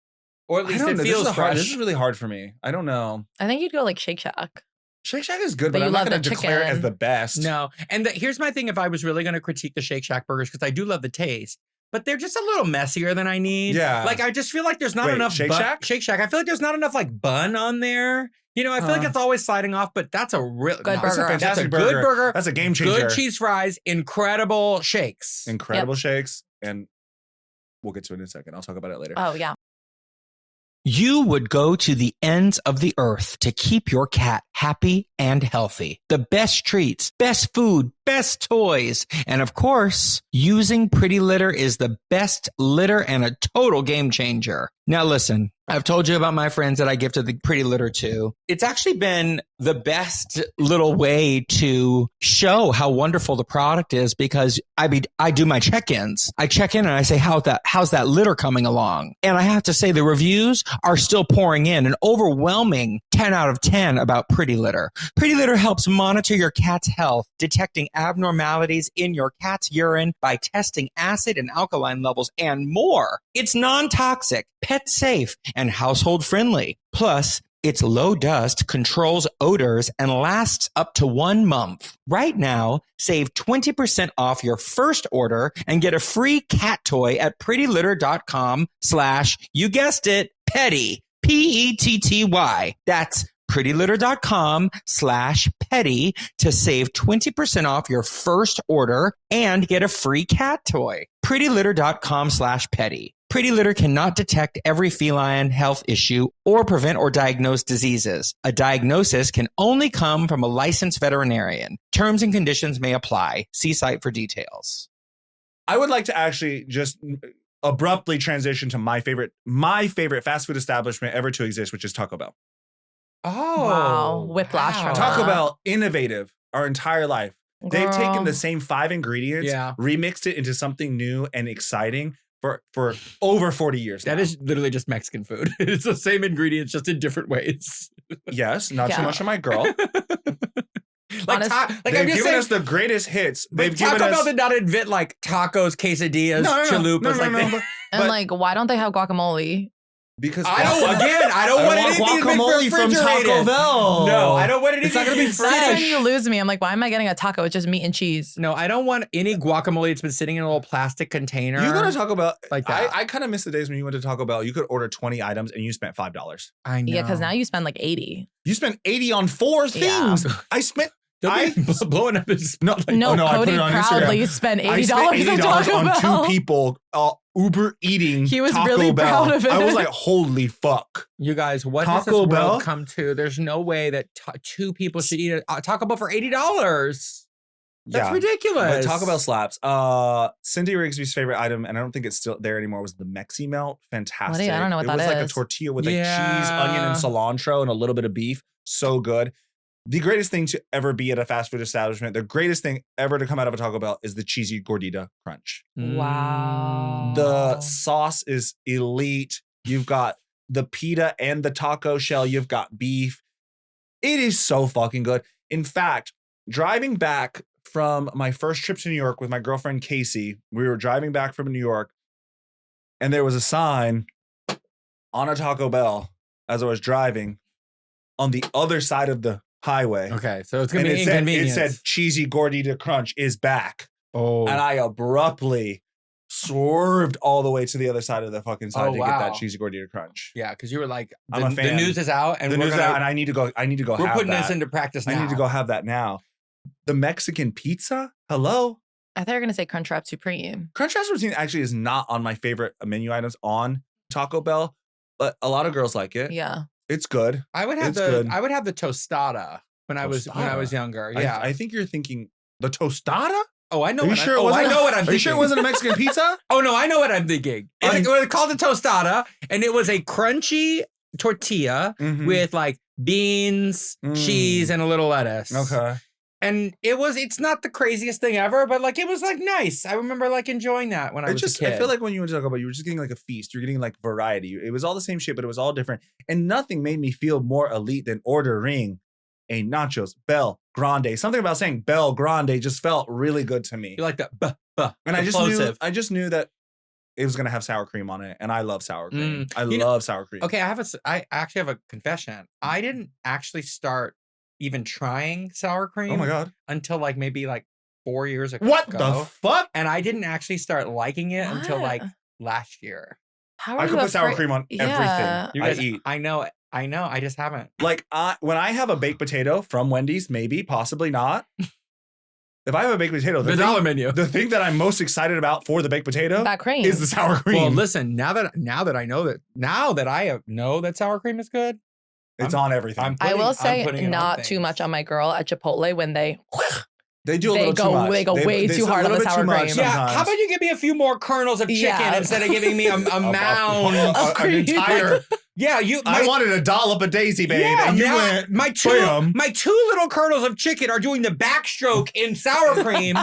Or at least it feels fresh. This is really hard for me. I don't know. I think you'd go like Shake Shack. Shake Shack is good, but I'm not going to declare it as the best. No. And here's my thing if I was really going to critique the Shake Shack burgers, because I do love the taste, but they're just a little messier than I need. Yeah. Like, I just feel like there's not enough Shake Shack? Shake Shack. I feel like there's not enough like bun on there. I feel like it's always sliding off, but that's a real good burger. That's a fantastic good burger. That's a game changer. Good cheese fries, incredible shakes. Incredible shakes. And we'll get to it in a second. I'll talk about it later. Oh, yeah. You would go to the ends of the earth to keep your cat happy and healthy. The best treats, best food, best toys. And of course, using Pretty Litter is the best litter and a total game changer. Now listen, I've told you about my friends that I gifted the Pretty Litter to. It's actually been the best little way to show how wonderful the product is, because I do my check-ins. I check in and I say, how's that litter coming along? And I have to say the reviews are still pouring in, an overwhelming 10 out of 10 about Pretty Litter. Pretty Litter helps monitor your cat's health, detecting abnormalities in your cat's urine by testing acid and alkaline levels and more. It's non-toxic, pet safe, and household friendly. Plus, It's low dust, controls odors, and lasts up to 1 month. Right now, save 20% off your first order and get a free cat toy at prettylitter.com/ you guessed it, Petty. Petty. That's prettylitter.com/petty to save 20% off your first order and get a free cat toy. prettylitter.com/petty. Pretty Litter cannot detect every feline health issue or prevent or diagnose diseases. A diagnosis can only come from a licensed veterinarian. Terms and conditions may apply. See site for details. I would like to actually just abruptly transition to my favorite fast food establishment ever to exist, which is Taco Bell. Oh, wow. Whiplash. Wow. Taco Bell, innovative our entire life. They've taken the same 5 ingredients, remixed it into something new and exciting for over 40 years now. That is literally just Mexican food. It's the same ingredients, just in different ways. Yes, not too much of my girl. They've given us the greatest hits. Taco Bell did not invent like tacos, quesadillas, chalupas. And why don't they have guacamole? Because I don't want anything guacamole from Taco Bell. No, I don't want anything. It's not going to be fresh. That's when you lose me. I'm like, why am I getting a taco? It's just meat and cheese. No, I don't want any guacamole. It's been sitting in a little plastic container. You go to Taco Bell. Like that. I kind of miss the days when you went to Taco Bell. You could order 20 items and you spent $5. I know. Yeah, because now you spend like 80. You spent 80 on 4 things. Yeah. I spent... blowing up his... Cody proudly spent $80 on Taco Bell. 2 people Uber eating He was Taco really Bell. proud of it. I was like, holy fuck. You guys, what does this world come to? There's no way that 2 people should eat a Taco Bell for $80. That's ridiculous. But Taco Bell slaps. Cindy Rigsby's favorite item, and I don't think it's still there anymore, was the Mexi Melt. Fantastic. I don't know what that is. It was like a tortilla with like cheese, onion, and cilantro, and a little bit of beef. So good. The greatest thing to ever be at a fast food establishment, the greatest thing ever to come out of a Taco Bell is the cheesy gordita crunch. Wow. The sauce is elite. You've got the pita and the taco shell. You've got beef. It is so fucking good. In fact, driving back from my first trip to New York with my girlfriend Casey, we were driving back from New York, and there was a sign on a Taco Bell as I was driving on the other side of the highway. Okay, so it's gonna be inconvenient. It said cheesy gordita crunch is back. Oh, and I abruptly swerved all the way to the other side of the fucking side to get that cheesy gordita crunch. Yeah, because you were like, I'm a fan. The news is out, and and I need to go. I need to go. We're putting this into practice now. I need to go have that now. The Mexican pizza. Hello. I thought you were gonna say Crunchwrap Supreme. Crunchwrap Supreme actually is not on my favorite menu items on Taco Bell, but a lot of girls like it. Yeah. It's good. I would have the tostada when I was younger. Yeah, I think you're thinking the tostada. Oh, I know. Are you sure? I know what I'm thinking. Are you sure it wasn't a Mexican pizza? Oh no, I know what I'm thinking. It was called a tostada, and it was a crunchy tortilla with like beans, cheese, and a little lettuce. Okay. And it's not the craziest thing ever, but like it was like nice. I remember like enjoying that when I was a kid. I feel like when you went to Taco Bell, you were just getting like a feast. You're getting like variety. It was all the same shit, but it was all different. And nothing made me feel more elite than ordering a nachos Bel Grande. Something about saying Bel Grande just felt really good to me. You like that? And I just knew that it was gonna have sour cream on it, and I love sour cream. I love sour cream. Okay, I actually have a confession. I didn't actually start even trying sour cream. Oh my God. Until like maybe like 4 years ago. What the fuck? And I didn't actually start liking it until like last year. How are I you could put sour cream on everything I eat. I know it. I just haven't. Like when I have a baked potato from Wendy's, maybe, possibly not. If I have a baked potato, the dollar menu. The thing that I'm most excited about for the baked potato that cream is the sour cream. Well, listen, now that I know that sour cream is good, it's on everything. I will say not too much on my girl at Chipotle when they do a little too much. They go way too hard on the sour cream. Yeah, how about you give me a few more kernels of chicken instead of giving me a mound of cream? I wanted a dollop of Daisy, babe, and you went. My two little kernels of chicken are doing the backstroke in sour cream,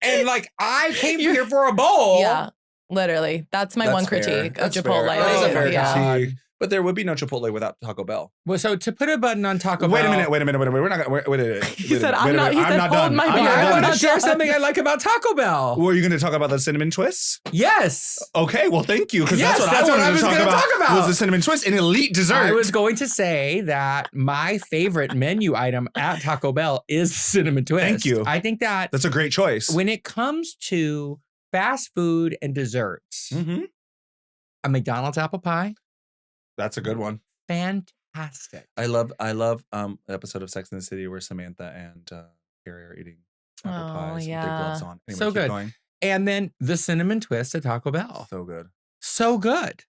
and like I came here for a bowl. Yeah, literally, that's my one critique of Chipotle. That is a fair critique. But there would be no Chipotle without Taco Bell. Well, so to put a button on Taco Bell. Wait a minute. We're not going to. Wait. He said, I'm not done. I want to share something I like about Taco Bell. Were you going to talk about the cinnamon twists? Yes. Okay, well, thank you. Because that's what I was going to talk about. Was the cinnamon twist, an elite dessert. I was going to say that my favorite menu item at Taco Bell is cinnamon twist. Thank you. I think that's a great choice. When it comes to fast food and desserts, a McDonald's apple pie. That's a good one. Fantastic. I love the episode of Sex and the City where Samantha and Carrie are eating apple pies with their gloves on. Anyway, so good. Going. And then the cinnamon twist at Taco Bell. So good. So good.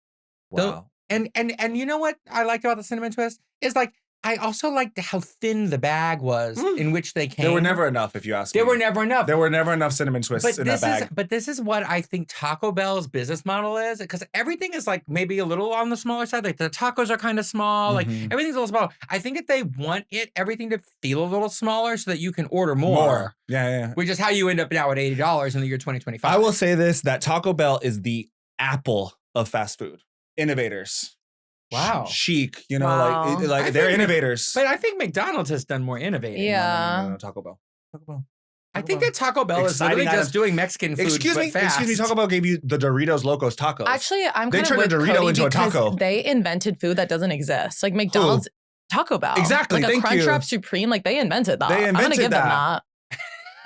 Wow. And you know what I liked about the cinnamon twist is like I also liked how thin the bag was in which they came. There were never enough, if you ask me. There were never enough. There were never enough cinnamon twists in that bag. But this is what I think Taco Bell's business model is, because everything is like maybe a little on the smaller side. Like the tacos are kind of small. Like everything's a little small. I think that they want everything to feel a little smaller so that you can order more. Yeah. Which is how you end up now at $80 in the year 2025. I will say this, that Taco Bell is the Apple of fast food. Innovators. Wow. Chic, like they're innovators. But I think McDonald's has done more innovating. Yeah. No, Taco Bell. I think that Taco Bell is literally just doing Mexican food. Excuse me, Taco Bell gave you the Doritos Locos tacos. Actually, I'm kind of turned a Dorito into a taco. They invented food that doesn't exist. Like McDonald's, Taco Bell. Exactly. Like a Crunchwrap Supreme, like they invented that. I'm gonna give them that.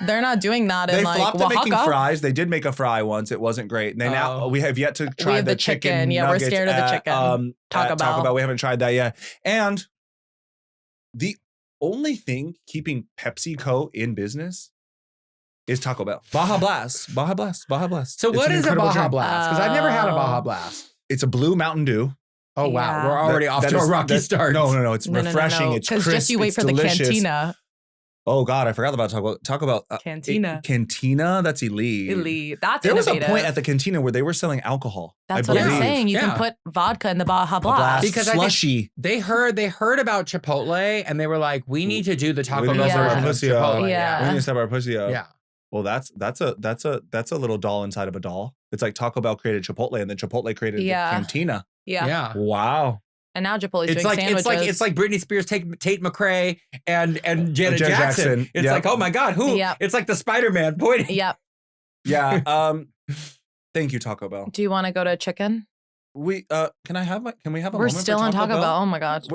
They're not doing that in like Oaxaca. They flopped at making fries. They did make a fry once. It wasn't great. And they now we have yet to try the chicken. Yeah, we're scared of the chicken. Taco Bell. We haven't tried that yet. And the only thing keeping PepsiCo in business is Taco Bell. Baja Blast. So what is a Baja Blast? Because I've never had a Baja Blast. It's a blue Mountain Dew. Oh, wow. We're already off to a rocky start. No. It's refreshing. It's crisp. Because just you wait for delicious. The Cantina. Oh God, I forgot about Taco Bell. Cantina. Cantina, that's elite. That's there innovative. Was a point at the Cantina where they were selling alcohol. That's what I'm saying. You can put vodka in the Baja Blast. Because slushy. They heard about Chipotle and they were like, we need to do the Taco Bell version of Chipotle. Yeah. We need to step our pussy up. Yeah. Well, that's a little doll inside of a doll. It's like Taco Bell created Chipotle and then Chipotle created the Cantina. Yeah. Wow. And now Chipotle's doing sandwiches. It's like Britney Spears, Tate McRae, and Janet Jackson. It's like, oh my God, who? Yep. It's like the Spider-Man pointing. Yep. Yeah. Thank you, Taco Bell. Do you want to go to chicken? Can we have a We're moment still for on Taco Bell? Oh my God.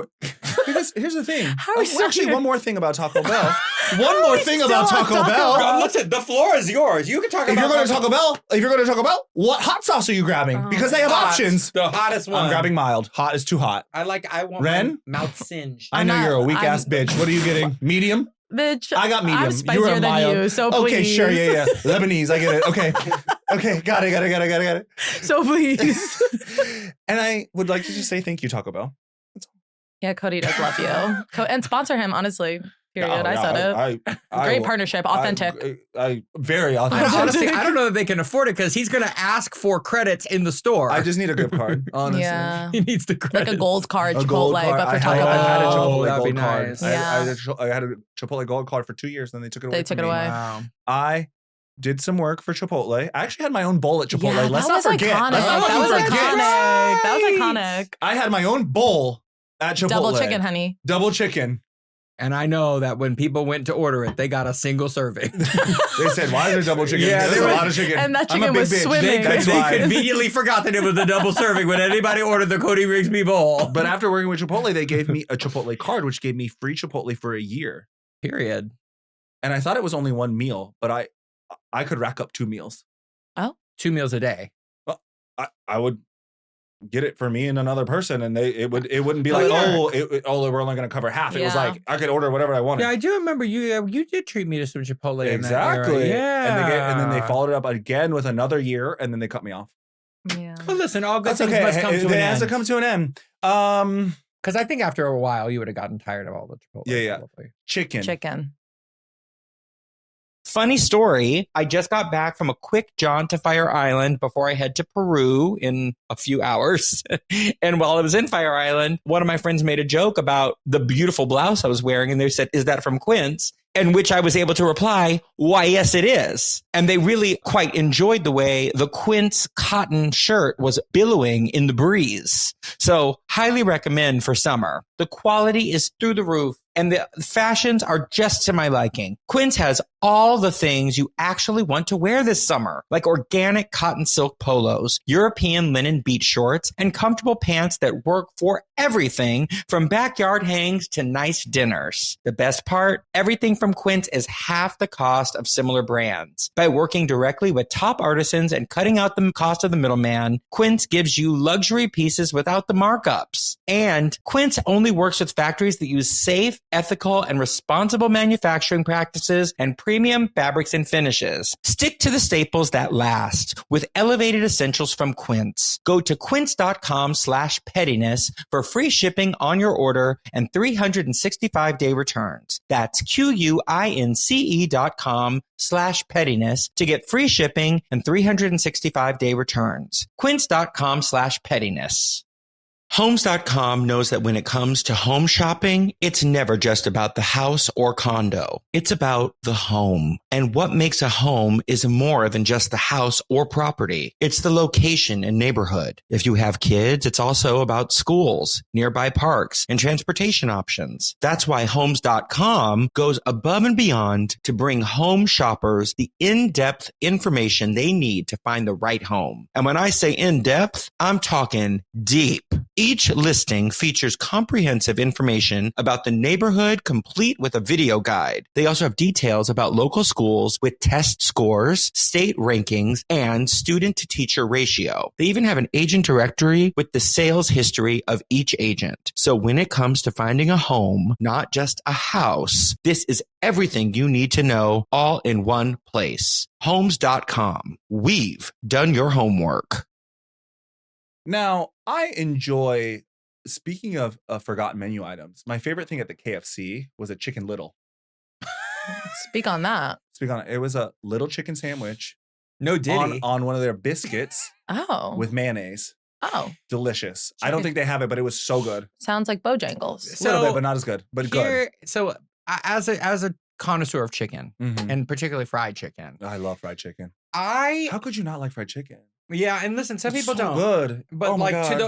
Here's the thing. Actually, one more thing about Taco Bell. One more thing about Taco Bell. Listen, the floor is yours. You can talk about If you're going to Taco Bell, what hot sauce are you grabbing? Because they have options. The hottest one. I'm grabbing mild. Hot is too hot. I want Ren? my mouth singed. I know you're a weak ass bitch. What are you getting? Medium? Bitch, I got medium. I'm spicier than mild. you, so please. Okay, sure, yeah. Lebanese, I get it. Okay, got it. So please. And I would like to just say thank you, Taco Bell. Yeah, Cody does love you. And sponsor him, honestly. Period. I said it. Great partnership. Authentic. Very authentic. Honestly, I don't know that they can afford it because he's going to ask for credits in the store. I just need a gift card, honestly. Yeah. He needs the credit. Like a gold card, Chipotle, but for Taco Bell. I had a Chipotle that'd be gold card. nice. I had a Chipotle gold card for 2 years, then they took it away. They took it away. Wow. I did some work for Chipotle. I actually had my own bowl at Chipotle. Yeah, Let's not forget. That was iconic. I had my own bowl at Chipotle. Double chicken, honey. Double chicken. And I know that when people went to order it, they got a single serving. They said, why is there double chicken? Yeah, there's a lot of chicken. And that chicken was swimming. They conveniently forgot that it was a double serving when anybody ordered the Cody Rigsby bowl. But after working with Chipotle, they gave me a Chipotle card, which gave me free Chipotle for a year. Period. And I thought it was only one meal, but I could rack up 2 meals. Oh? 2 meals a day. Well, I would get it for me and another person, and it wouldn't be like, we're only going to cover half. It was like I could order whatever I wanted. Yeah, I do remember you did treat me to some Chipotle. Exactly. In that era. Yeah. And then they followed it up again with another year, and then they cut me off. Yeah. Well, listen, all good things must come to an end. It has to come to an end. Because I think after a while you would have gotten tired of all the Chipotle. Yeah. Probably. Chicken. Funny story, I just got back from a quick jaunt to Fire Island before I head to Peru in a few hours. And while I was in Fire Island, one of my friends made a joke about the beautiful blouse I was wearing. And they said, is that from Quince? In which I was able to reply, why, yes, it is. And they really quite enjoyed the way the Quince cotton shirt was billowing in the breeze. So highly recommend for summer. The quality is through the roof and the fashions are just to my liking. Quince has all the things you actually want to wear this summer, like organic cotton silk polos, European linen beach shorts, and comfortable pants that work for everything from backyard hangs to nice dinners. The best part, everything from Quince is half the cost of similar brands. By working directly with top artisans and cutting out the cost of the middleman, Quince gives you luxury pieces without the markups. And Quince only works with factories that use safe, ethical, and responsible manufacturing practices and premium fabrics and finishes. Stick to the staples that last with elevated essentials from Quince. Go to quince.com/pettiness for free shipping on your order and 365-day returns. That's QUINCE.com/pettiness to get free shipping and 365-day returns. Quince.com/pettiness. Homes.com knows that when it comes to home shopping, it's never just about the house or condo. It's about the home. And what makes a home is more than just the house or property. It's the location and neighborhood. If you have kids, it's also about schools, nearby parks, and transportation options. That's why Homes.com goes above and beyond to bring home shoppers the in-depth information they need to find the right home. And when I say in-depth, I'm talking deep. Each listing features comprehensive information about the neighborhood, complete with a video guide. They also have details about local schools with test scores, state rankings, and student-to-teacher ratio. They even have an agent directory with the sales history of each agent. So when it comes to finding a home, not just a house, this is everything you need to know all in one place. Homes.com. We've done your homework. Now, I enjoy, speaking of forgotten menu items, my favorite thing at the KFC was a Chicken Little. Speak on that. It was a little chicken sandwich. No diddy. On one of their biscuits. Oh. With mayonnaise. Oh. Delicious. Chicken. I don't think they have it, but it was so good. Sounds like Bojangles. A little bit, but not as good. But good. So as a connoisseur of chicken, and particularly fried chicken. I love fried chicken. How could you not like fried chicken? Yeah, and listen, some people don't. Good. But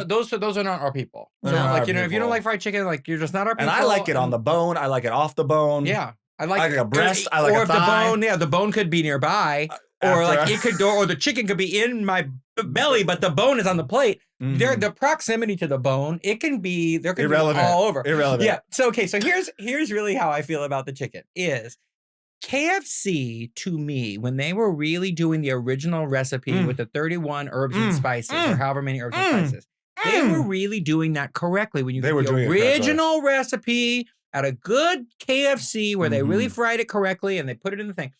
those are not our people. No, like, if you don't like fried chicken, like, you're just not our people. And I like it on the bone. I like it off the bone. Yeah. I like a breast. I like a thigh. The bone could be nearby. Or the chicken could be in my belly, but the bone is on the plate. The proximity to the bone, there can be all over. Irrelevant. Yeah. So here's really how I feel about the chicken is KFC, to me, when they were really doing the original recipe with the 31 herbs and spices, or however many herbs and spices, they were really doing that correctly. When you get the original recipe at a good KFC where they really fried it correctly and they put it in the thing.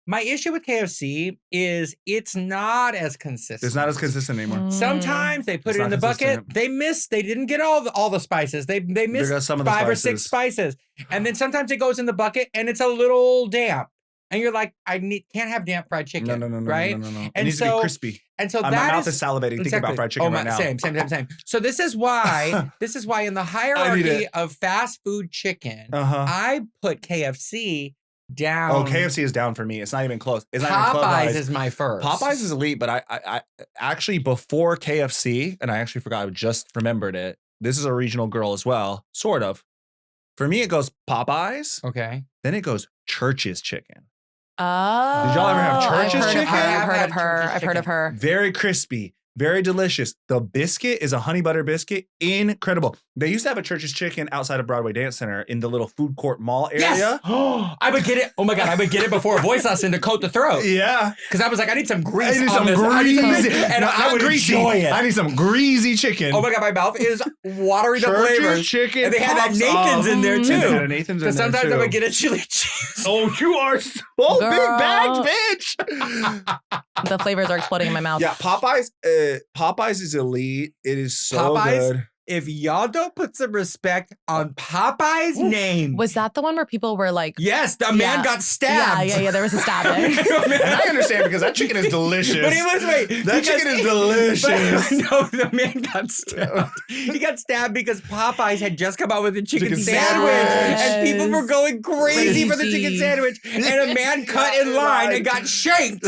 My issue with KFC is it's not as consistent. It's not as consistent anymore. Sometimes they put it in the bucket. They didn't get all the spices. They missed some 5 or 6 spices. And then sometimes it goes in the bucket and it's a little damp. And you're like, can't have damp fried chicken. No, right? No. It needs to be crispy. And so my mouth is salivating thinking about fried chicken right now. Same. So this is why in the hierarchy of fast food chicken, I put KFC down. Oh, KFC is down for me. It's not even close. Popeyes is my first. Popeyes is elite, but I actually, before KFC, and I actually forgot, I just remembered it. This is a regional girl as well, sort of. For me, it goes Popeyes. Okay. Then it goes Church's chicken. Oh. Did y'all ever have Church's chicken? I've heard of her. Very crispy. Very delicious. The biscuit is a honey butter biscuit. Incredible. They used to have a Church's Chicken outside of Broadway Dance Center in the little food court mall area. Yes. I would get it. Oh my God. I would get it before a voice lesson to coat the throat. Yeah. Because I was like, I need some grease. I would enjoy it. I need some greasy chicken. Oh my God. My mouth is watery the flavors. Chicken. And they had that Nathan's in there too. Because sometimes I would get a chili cheese. Oh, you are so big bagged, bitch. The flavors are exploding in my mouth. Yeah. Popeyes is elite. It is so good. if y'all don't put some respect on Popeye's name. Was that the one where people were like... Yes, the man got stabbed. Yeah, there was a stabbing. And I understand because that chicken is delicious. But he was, that chicken is delicious. No, the man got stabbed. He got stabbed because Popeyes had just come out with a chicken sandwich. And people were going crazy for the chicken sandwich. And a man cut in line and got shanked.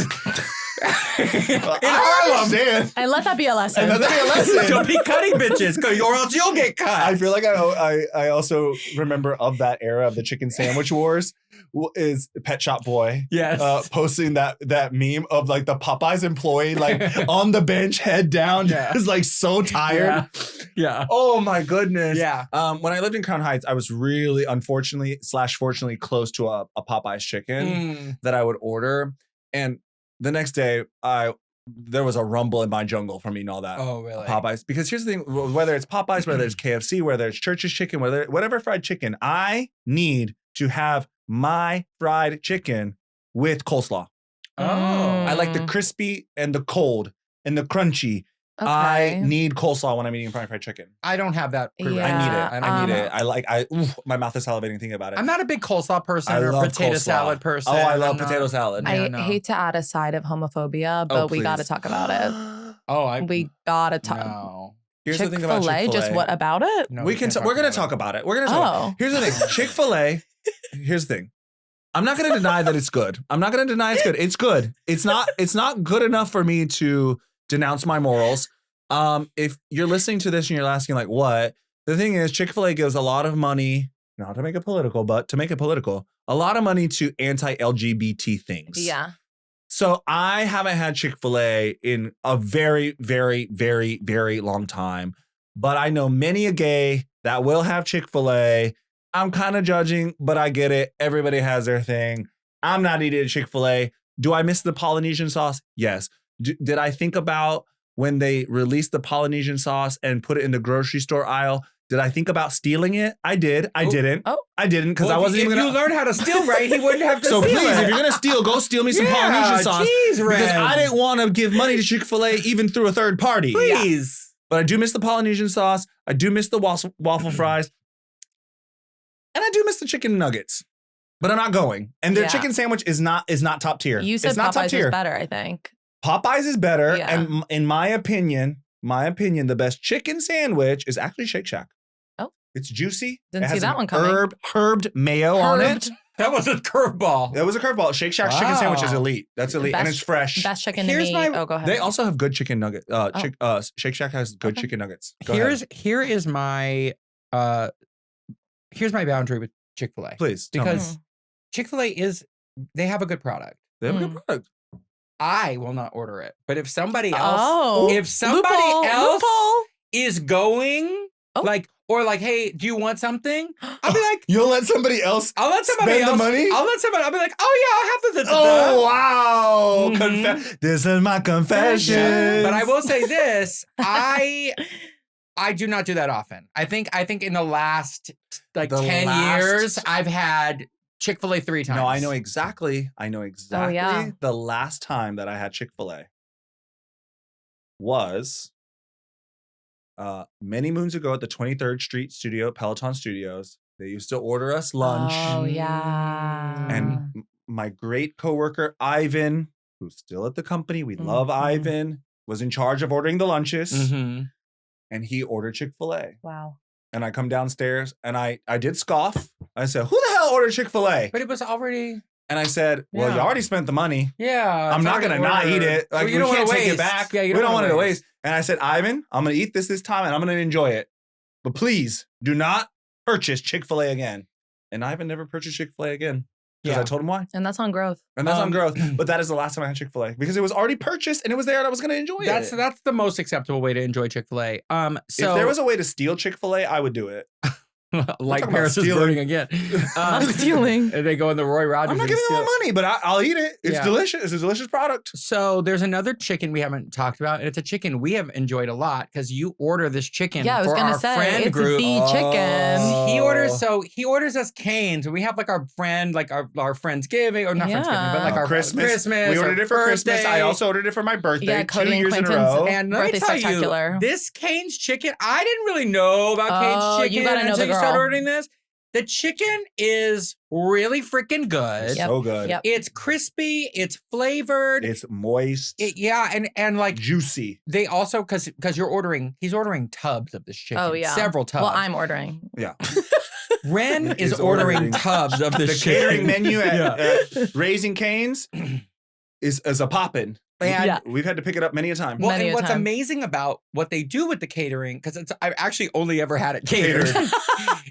I understand. And let that be a lesson. Don't be cutting bitches, or else you'll get cut. I feel like I also remember of that era of the chicken sandwich wars is Pet Shop Boy. Yes. Posting that meme of like the Popeyes employee like on the bench, head down, is like so tired. Yeah. Oh my goodness. Yeah. When I lived in Crown Heights, I was really fortunately close to a Popeyes chicken that I would order. And the next day, there was a rumble in my jungle from eating all that. Oh, really? Popeyes. Because here's the thing, whether it's Popeyes, whether it's KFC, whether it's Church's Chicken, whatever fried chicken, I need to have my fried chicken with coleslaw. Oh. I like the crispy and the cold and the crunchy. Okay. I need coleslaw when I'm eating fried chicken. I don't have that privilege. I need it. My mouth is salivating thinking about it. I'm not a big coleslaw person or potato salad person. Oh, I love potato salad. I hate to add a side of homophobia, but we got to talk about it. We got to talk. No. Here's the thing about Chick-fil-A. Just what about it? No, we're going to talk about it. We're going to talk. Here's the thing. Chick-fil-A. Here's the thing. I'm not going to deny that it's good. I'm not going to deny it's good. It's good. It's not good enough for me to denounce my morals. If you're listening to this and you're asking like, what? The thing is, Chick-fil-A gives a lot of money, not to make it political, but to make it political, a lot of money to anti-LGBT things. Yeah. So I haven't had Chick-fil-A in a very, very, very, very long time, but I know many a gay that will have Chick-fil-A. I'm kind of judging, but I get it. Everybody has their thing. I'm not eating Chick-fil-A. Do I miss the Polynesian sauce? Yes. Did I think about when they released the Polynesian sauce and put it in the grocery store aisle? Did I think about stealing it? I did. I didn't. I didn't because I wasn't even going to... If you learned how to steal right, he wouldn't have to steal please, it. if you're going to steal, go steal me some Polynesian sauce. Because I didn't want to give money to Chick-fil-A even through a third party. Please. Yeah. But I do miss the Polynesian sauce. I do miss the waffle fries. And I do miss the chicken nuggets. But I'm not going. And their chicken sandwich is not top tier. You said Popeyes is better, I think. Popeyes is better. Yeah. And in my opinion, the best chicken sandwich is actually Shake Shack. Oh. It's juicy. Didn't see that one coming. Herbed mayo on it. That was a curveball. That was a curveball. Shake Shack's chicken sandwich is elite. That's elite. And it's fresh. Best chicken to me. Go ahead. They also have good chicken nuggets. Shake Shack has good chicken nuggets. Here's my boundary with Chick-fil-A. Please. Because Chick-fil-A they have a good product. They have a good product. I will not order it. But if somebody else, is going, hey, do you want something? I'll be like, you'll let somebody else. I'll let somebody spend else. the money. I'll be like, oh yeah, I'll have the. Oh wow! This is my confession. But I will say this: I do not do that often. I think in the last 10 years, I've had Chick-fil-A 3 times. No, I know exactly. The last time that I had Chick-fil-A was many moons ago at the 23rd Street studio, Peloton Studios. They used to order us lunch. Oh, yeah. And my great coworker, Ivan, who's still at the company, we love Ivan, was in charge of ordering the lunches. Mm-hmm. And he ordered Chick-fil-A. Wow. And I come downstairs and I did scoff. I said, who the hell ordered Chick-fil-A? But it was already... And I said, well, you already spent the money. Yeah. I'm not going to not eat it. Like, we can't take it back. Yeah, we don't want it to waste. And I said, Ivan, I'm going to eat this time and I'm going to enjoy it. But please do not purchase Chick-fil-A again. And Ivan never purchased Chick-fil-A again. Because I told him why. And that's on growth. But that is the last time I had Chick-fil-A. Because it was already purchased and it was there and I was going to enjoy it. That's the most acceptable way to enjoy Chick-fil-A. If there was a way to steal Chick-fil-A, I would do it. like Paris is burning again. I'm stealing. And they go in the Roy Rogers. I'm not giving them money, but I'll eat it. It's delicious. It's a delicious product. So there's another chicken we haven't talked about, and it's a chicken we have enjoyed a lot because you order this chicken for our friend group. It's the chicken. He orders us Cane's, and we have like our friend, like our Friendsgiving, or not Friendsgiving, but like our Christmas. We ordered it for Christmas. I also ordered it for my birthday. Cody 2 years in a row. And let me tell you, this Cane's chicken, I didn't really know about Cane's chicken. You gotta know the girl. Start ordering this. The chicken is really freaking good. Yep. So good. Yep. It's crispy. It's flavored. It's moist. And like juicy. They also because he's ordering tubs of this chicken. Oh yeah, several tubs. Well, I'm ordering. Yeah. Ren is ordering tubs of this chicken. The catering menu at Raising Cane's is a poppin'. And we've had to pick it up many a time. Well, and what's amazing about what they do with the catering, because I've actually only ever had it catered,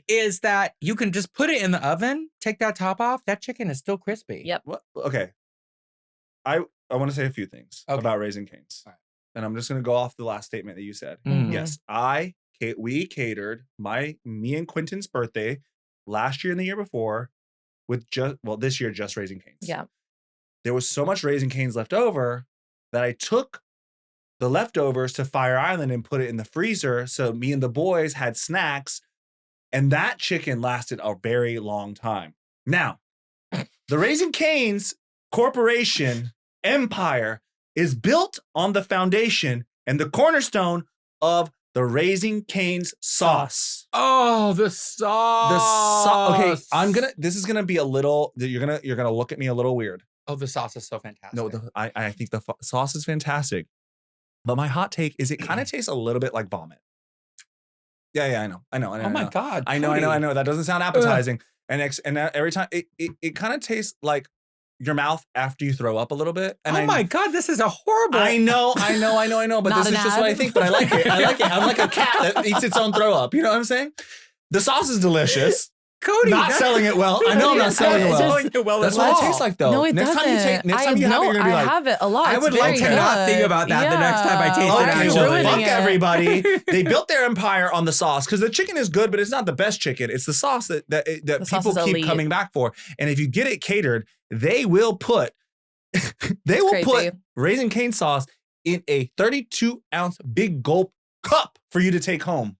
is that you can just put it in the oven, take that top off, that chicken is still crispy. Yep. Well, okay. I want to say a few things about Raising Cane's. Right. And I'm just going to go off the last statement that you said. Mm-hmm. Yes, we catered me and Quentin's birthday last year and the year before with this year, just Raising Cane's. Yeah. There was so much Raising Cane's left over that I took the leftovers to Fire Island and put it in the freezer. So me and the boys had snacks, and that chicken lasted a very long time. Now, the Raising Cane's corporation empire is built on the foundation and the cornerstone of the Raising Cane's sauce. Oh, the sauce. Okay, this is gonna be a little. You're gonna look at me a little weird. Oh, the sauce is so fantastic. No, I think the sauce is fantastic. But my hot take is it kind of tastes a little bit like vomit. Yeah, I know. Oh my God. I know. That doesn't sound appetizing. And every time it kind of tastes like your mouth after you throw up a little bit. And my God, this is a horrible. I know. But this is just what I think. But I like it. I'm like a cat that eats its own throw up. You know what I'm saying? The sauce is delicious. Cody, not selling it well. I know I'm not selling it well. That's what it tastes like, though. No, it doesn't. Next time you have it, you're gonna be like, I have it a lot. I would like to not think about that the next time I taste it. Okay, well, fuck everybody. They built their empire on the sauce because the chicken is good, but it's not the best chicken. It's the sauce that people keep coming back for. And if you get it catered, they will put Raising Cane sauce in a 32-ounce big gulp cup for you to take home,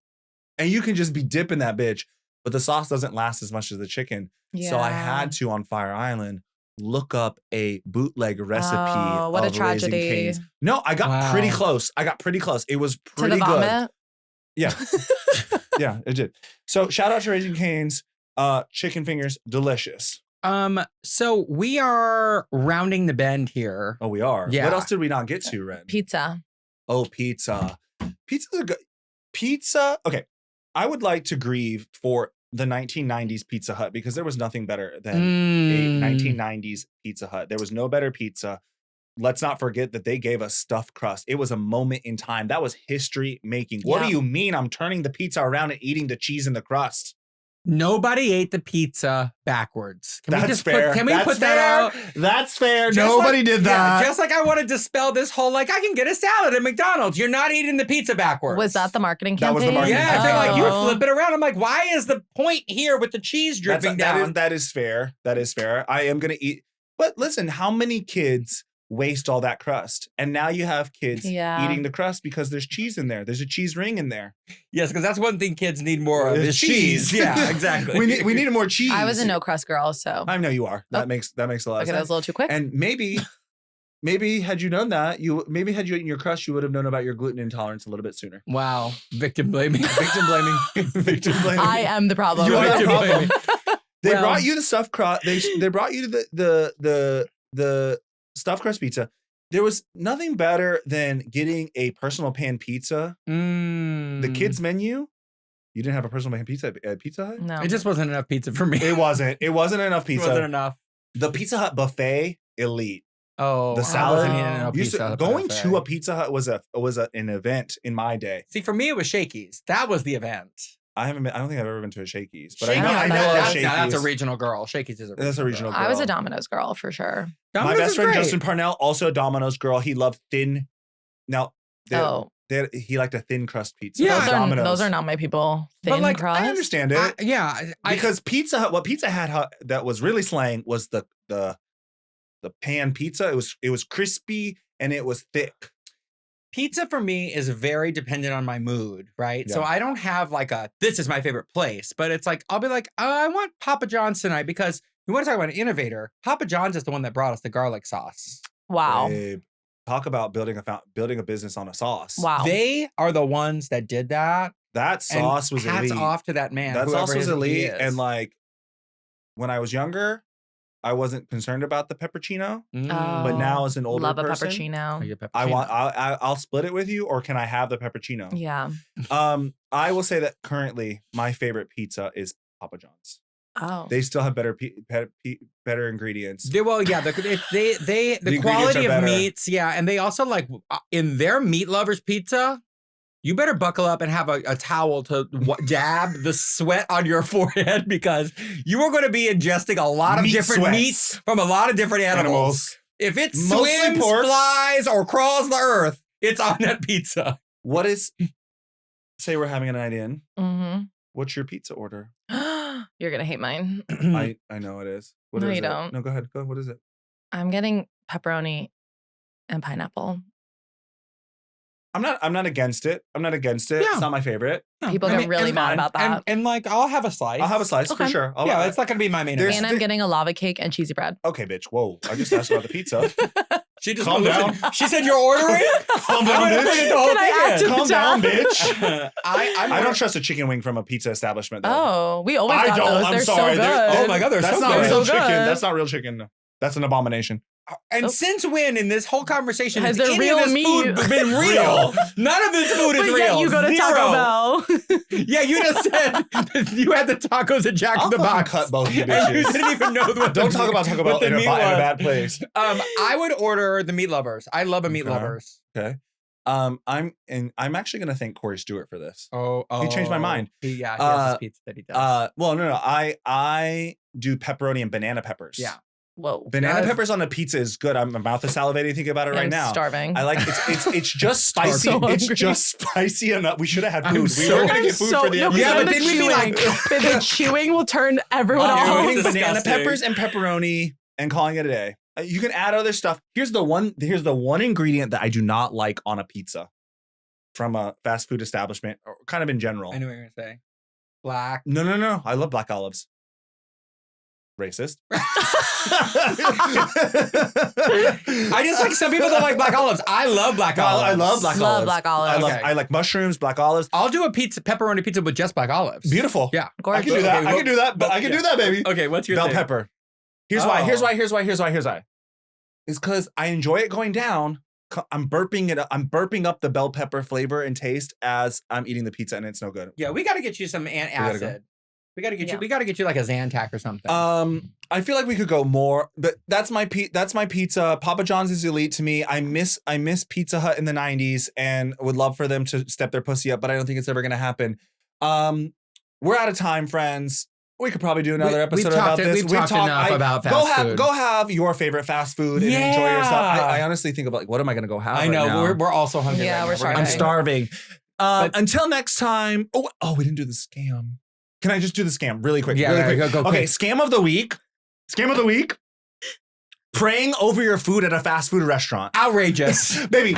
and you can just be dipping that bitch. But the sauce doesn't last as much as the chicken. Yeah. So I had to, on Fire Island, look up a bootleg recipe of Raising Cane's. No, I got pretty close. It was pretty good. Vomit? Yeah. Yeah, it did. So shout out to Raising Cane's. Chicken fingers, delicious. So we are rounding the bend here. Oh, we are? Yeah. What else did we not get to, Ren? Pizza. Oh, pizza. Pizza's a good... Pizza... Okay. I would like to grieve for the 1990s Pizza Hut because there was nothing better than a 1990s Pizza Hut. There was no better pizza. Let's not forget that they gave us stuffed crust. It was a moment in time. That was history making. What do you mean I'm turning the pizza around and eating the cheese in the crust? Nobody ate the pizza backwards. That's fair. Can we put that out? That's fair. Nobody did that. Yeah, just like I want to dispel this whole, I can get a salad at McDonald's. You're not eating the pizza backwards. Was that the marketing campaign? That was the marketing campaign. Yeah, they're you flip it around. I'm like, why is the point here with the cheese dripping down? That is fair. I am going to eat. But listen, how many kids waste all that crust? And now you have kids eating the crust because there's cheese in there. There's a cheese ring in there. Yes, because that's one thing kids need more of is cheese. Yeah, exactly. we needed more cheese. I was a no crust girl, so I know you are. That makes a lot of sense. Okay, that was a little too quick. And maybe had you known that, had you eaten your crust, you would have known about your gluten intolerance a little bit sooner. Wow. Victim blaming. Victim blaming. I am the problem. You are the problem. They brought you the stuffed crust. They brought you the stuffed crust pizza. There was nothing better than getting a personal pan pizza. The kids menu. You didn't have a personal pan pizza at Pizza Hut? No. It just wasn't enough pizza for me. It wasn't enough pizza. It wasn't enough. The Pizza Hut buffet, elite. Oh, the salad. Going to a Pizza Hut was an event in my day. See, for me, it was Shakey's. That was the event. I don't think I've ever been to a Shakey's, but Shakey's, I know Shakey's. That's a regional girl. Shakey's is a regional girl. I was a Domino's girl for sure. My best friend Justin Parnell, also a Domino's girl. He loved thin. Now, he liked a thin crust pizza. Yeah, those are not my people. Thin crust. I understand it. Because Pizza Hut, what Pizza Hut had that was really slaying was the pan pizza. It was crispy and it was thick. Pizza for me is very dependent on my mood, right? Yeah. So I don't have like this is my favorite place, but it's like, I'll be like, I want Papa John's tonight because we want to talk about an innovator. Papa John's is the one that brought us the garlic sauce. Wow. Babe, talk about building a business on a sauce. Wow. They are the ones that did that. That sauce was elite. Hats off to that man. That sauce was elite. And like, when I was younger, I wasn't concerned about the peppercino, but now as an older person, love a peppercino. I'll split it with you, or can I have the pepperino? Yeah. I will say that currently my favorite pizza is Papa John's. Oh, they still have better ingredients. The quality of meats, yeah, and they also like in their meat lovers pizza. You better buckle up and have a towel to dab the sweat on your forehead because you are going to be ingesting a lot of different meats from a lot of different animals. If it swims, flies, or crawls the earth, it's on that pizza. Say we're having a night in. Mm-hmm. What's your pizza order? You're going to hate mine. I know it is. What is you it? Don't. No, go ahead. What is it? I'm getting pepperoni and pineapple. I'm not against it. Yeah. It's not my favorite. People get really mad about that. And like, I'll have a slice. For sure. It's not going to be my main event. And I'm getting a lava cake and cheesy bread. Okay, bitch. Whoa. I just asked about the pizza. She just calm down. She said you're ordering? Calm down, bitch. Calm down, bitch. I don't trust a chicken wing from a pizza establishment, though. Oh, we always got those. They're so good. Oh my God, that's not real chicken. That's not real chicken. That's an abomination. And since when in this whole conversation has there real meat food been real? None of this food is real. Yet you go to Taco Bell. Yeah, you just said you had the tacos at Jack in the Box. Cut both you bitches. You didn't even know what. Don't talk about Taco Bell in a bad place. I would order the meat lovers. I love a meat lovers. Okay. I'm actually gonna thank Corey Stewart for this. Oh, he changed my mind. He has his pizza that he does. Well, no. I do pepperoni and banana peppers. Yeah. Whoa. Banana peppers on a pizza is good. My mouth is salivating thinking about it right now. I'm starving. I like it's just spicy. It's just spicy enough. We should have had food. We were gonna get food for the episode. But then we'd be like, the chewing will turn everyone off. Eating banana peppers and pepperoni and calling it a day. You can add other stuff. Here's the one ingredient that I do not like on a pizza from a fast food establishment, or kind of in general. I know what you're gonna say. Black. No. I love black olives. Racist. I just like some people don't like black olives. I love black olives. I love black olives. Black olives. I like mushrooms, black olives. I'll do a pepperoni pizza with just black olives. Beautiful. Yeah. Gorgeous. I can do that. I can do that. But I can do that, baby. Okay, what's your bell thing? pepper? Here's why. It's because I enjoy it going down. I'm burping it up. I'm burping up the bell pepper flavor and taste as I'm eating the pizza, and it's no good. Yeah, we got to get you some antacid. We got to get you like a Zantac or something. I feel like we could go more, but that's my pizza. Papa John's is elite to me. I miss Pizza Hut in the 90s and would love for them to step their pussy up, but I don't think it's ever going to happen. We're out of time, friends. We could probably do another episode about this. We've talked enough about fast food. Go have your favorite fast food and enjoy yourself. I honestly think about what am I going to go have? I know right now? we're also hungry. Yeah, we're starving. I'm starving. Until next time. Oh, we didn't do the scam. Can I just do the scam really quick? Yeah, really quick. Go okay, scam of the week. Praying over your food at a fast food restaurant. Outrageous. Baby,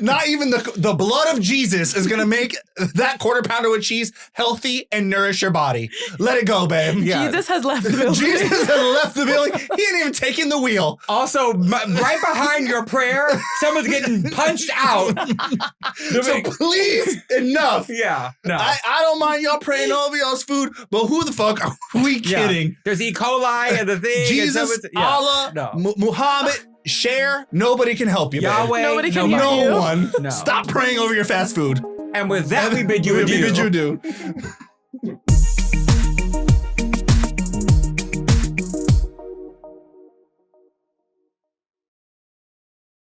not even the blood of Jesus is going to make that quarter pounder with cheese healthy and nourish your body. Let it go, babe. Yeah. Jesus has left the building. He ain't even taking the wheel. Also, right behind your prayer, someone's getting punched out. So please, enough. Yeah, no. I don't mind y'all praying over y'all's food, but who the fuck are we kidding? Yeah. There's E. coli and the thing. Jesus, Allah, no. Muhammad, Cher, nobody can help you, Yahweh, nobody can help you. No one. No. Stop praying over your fast food. And with that, we bid you adieu.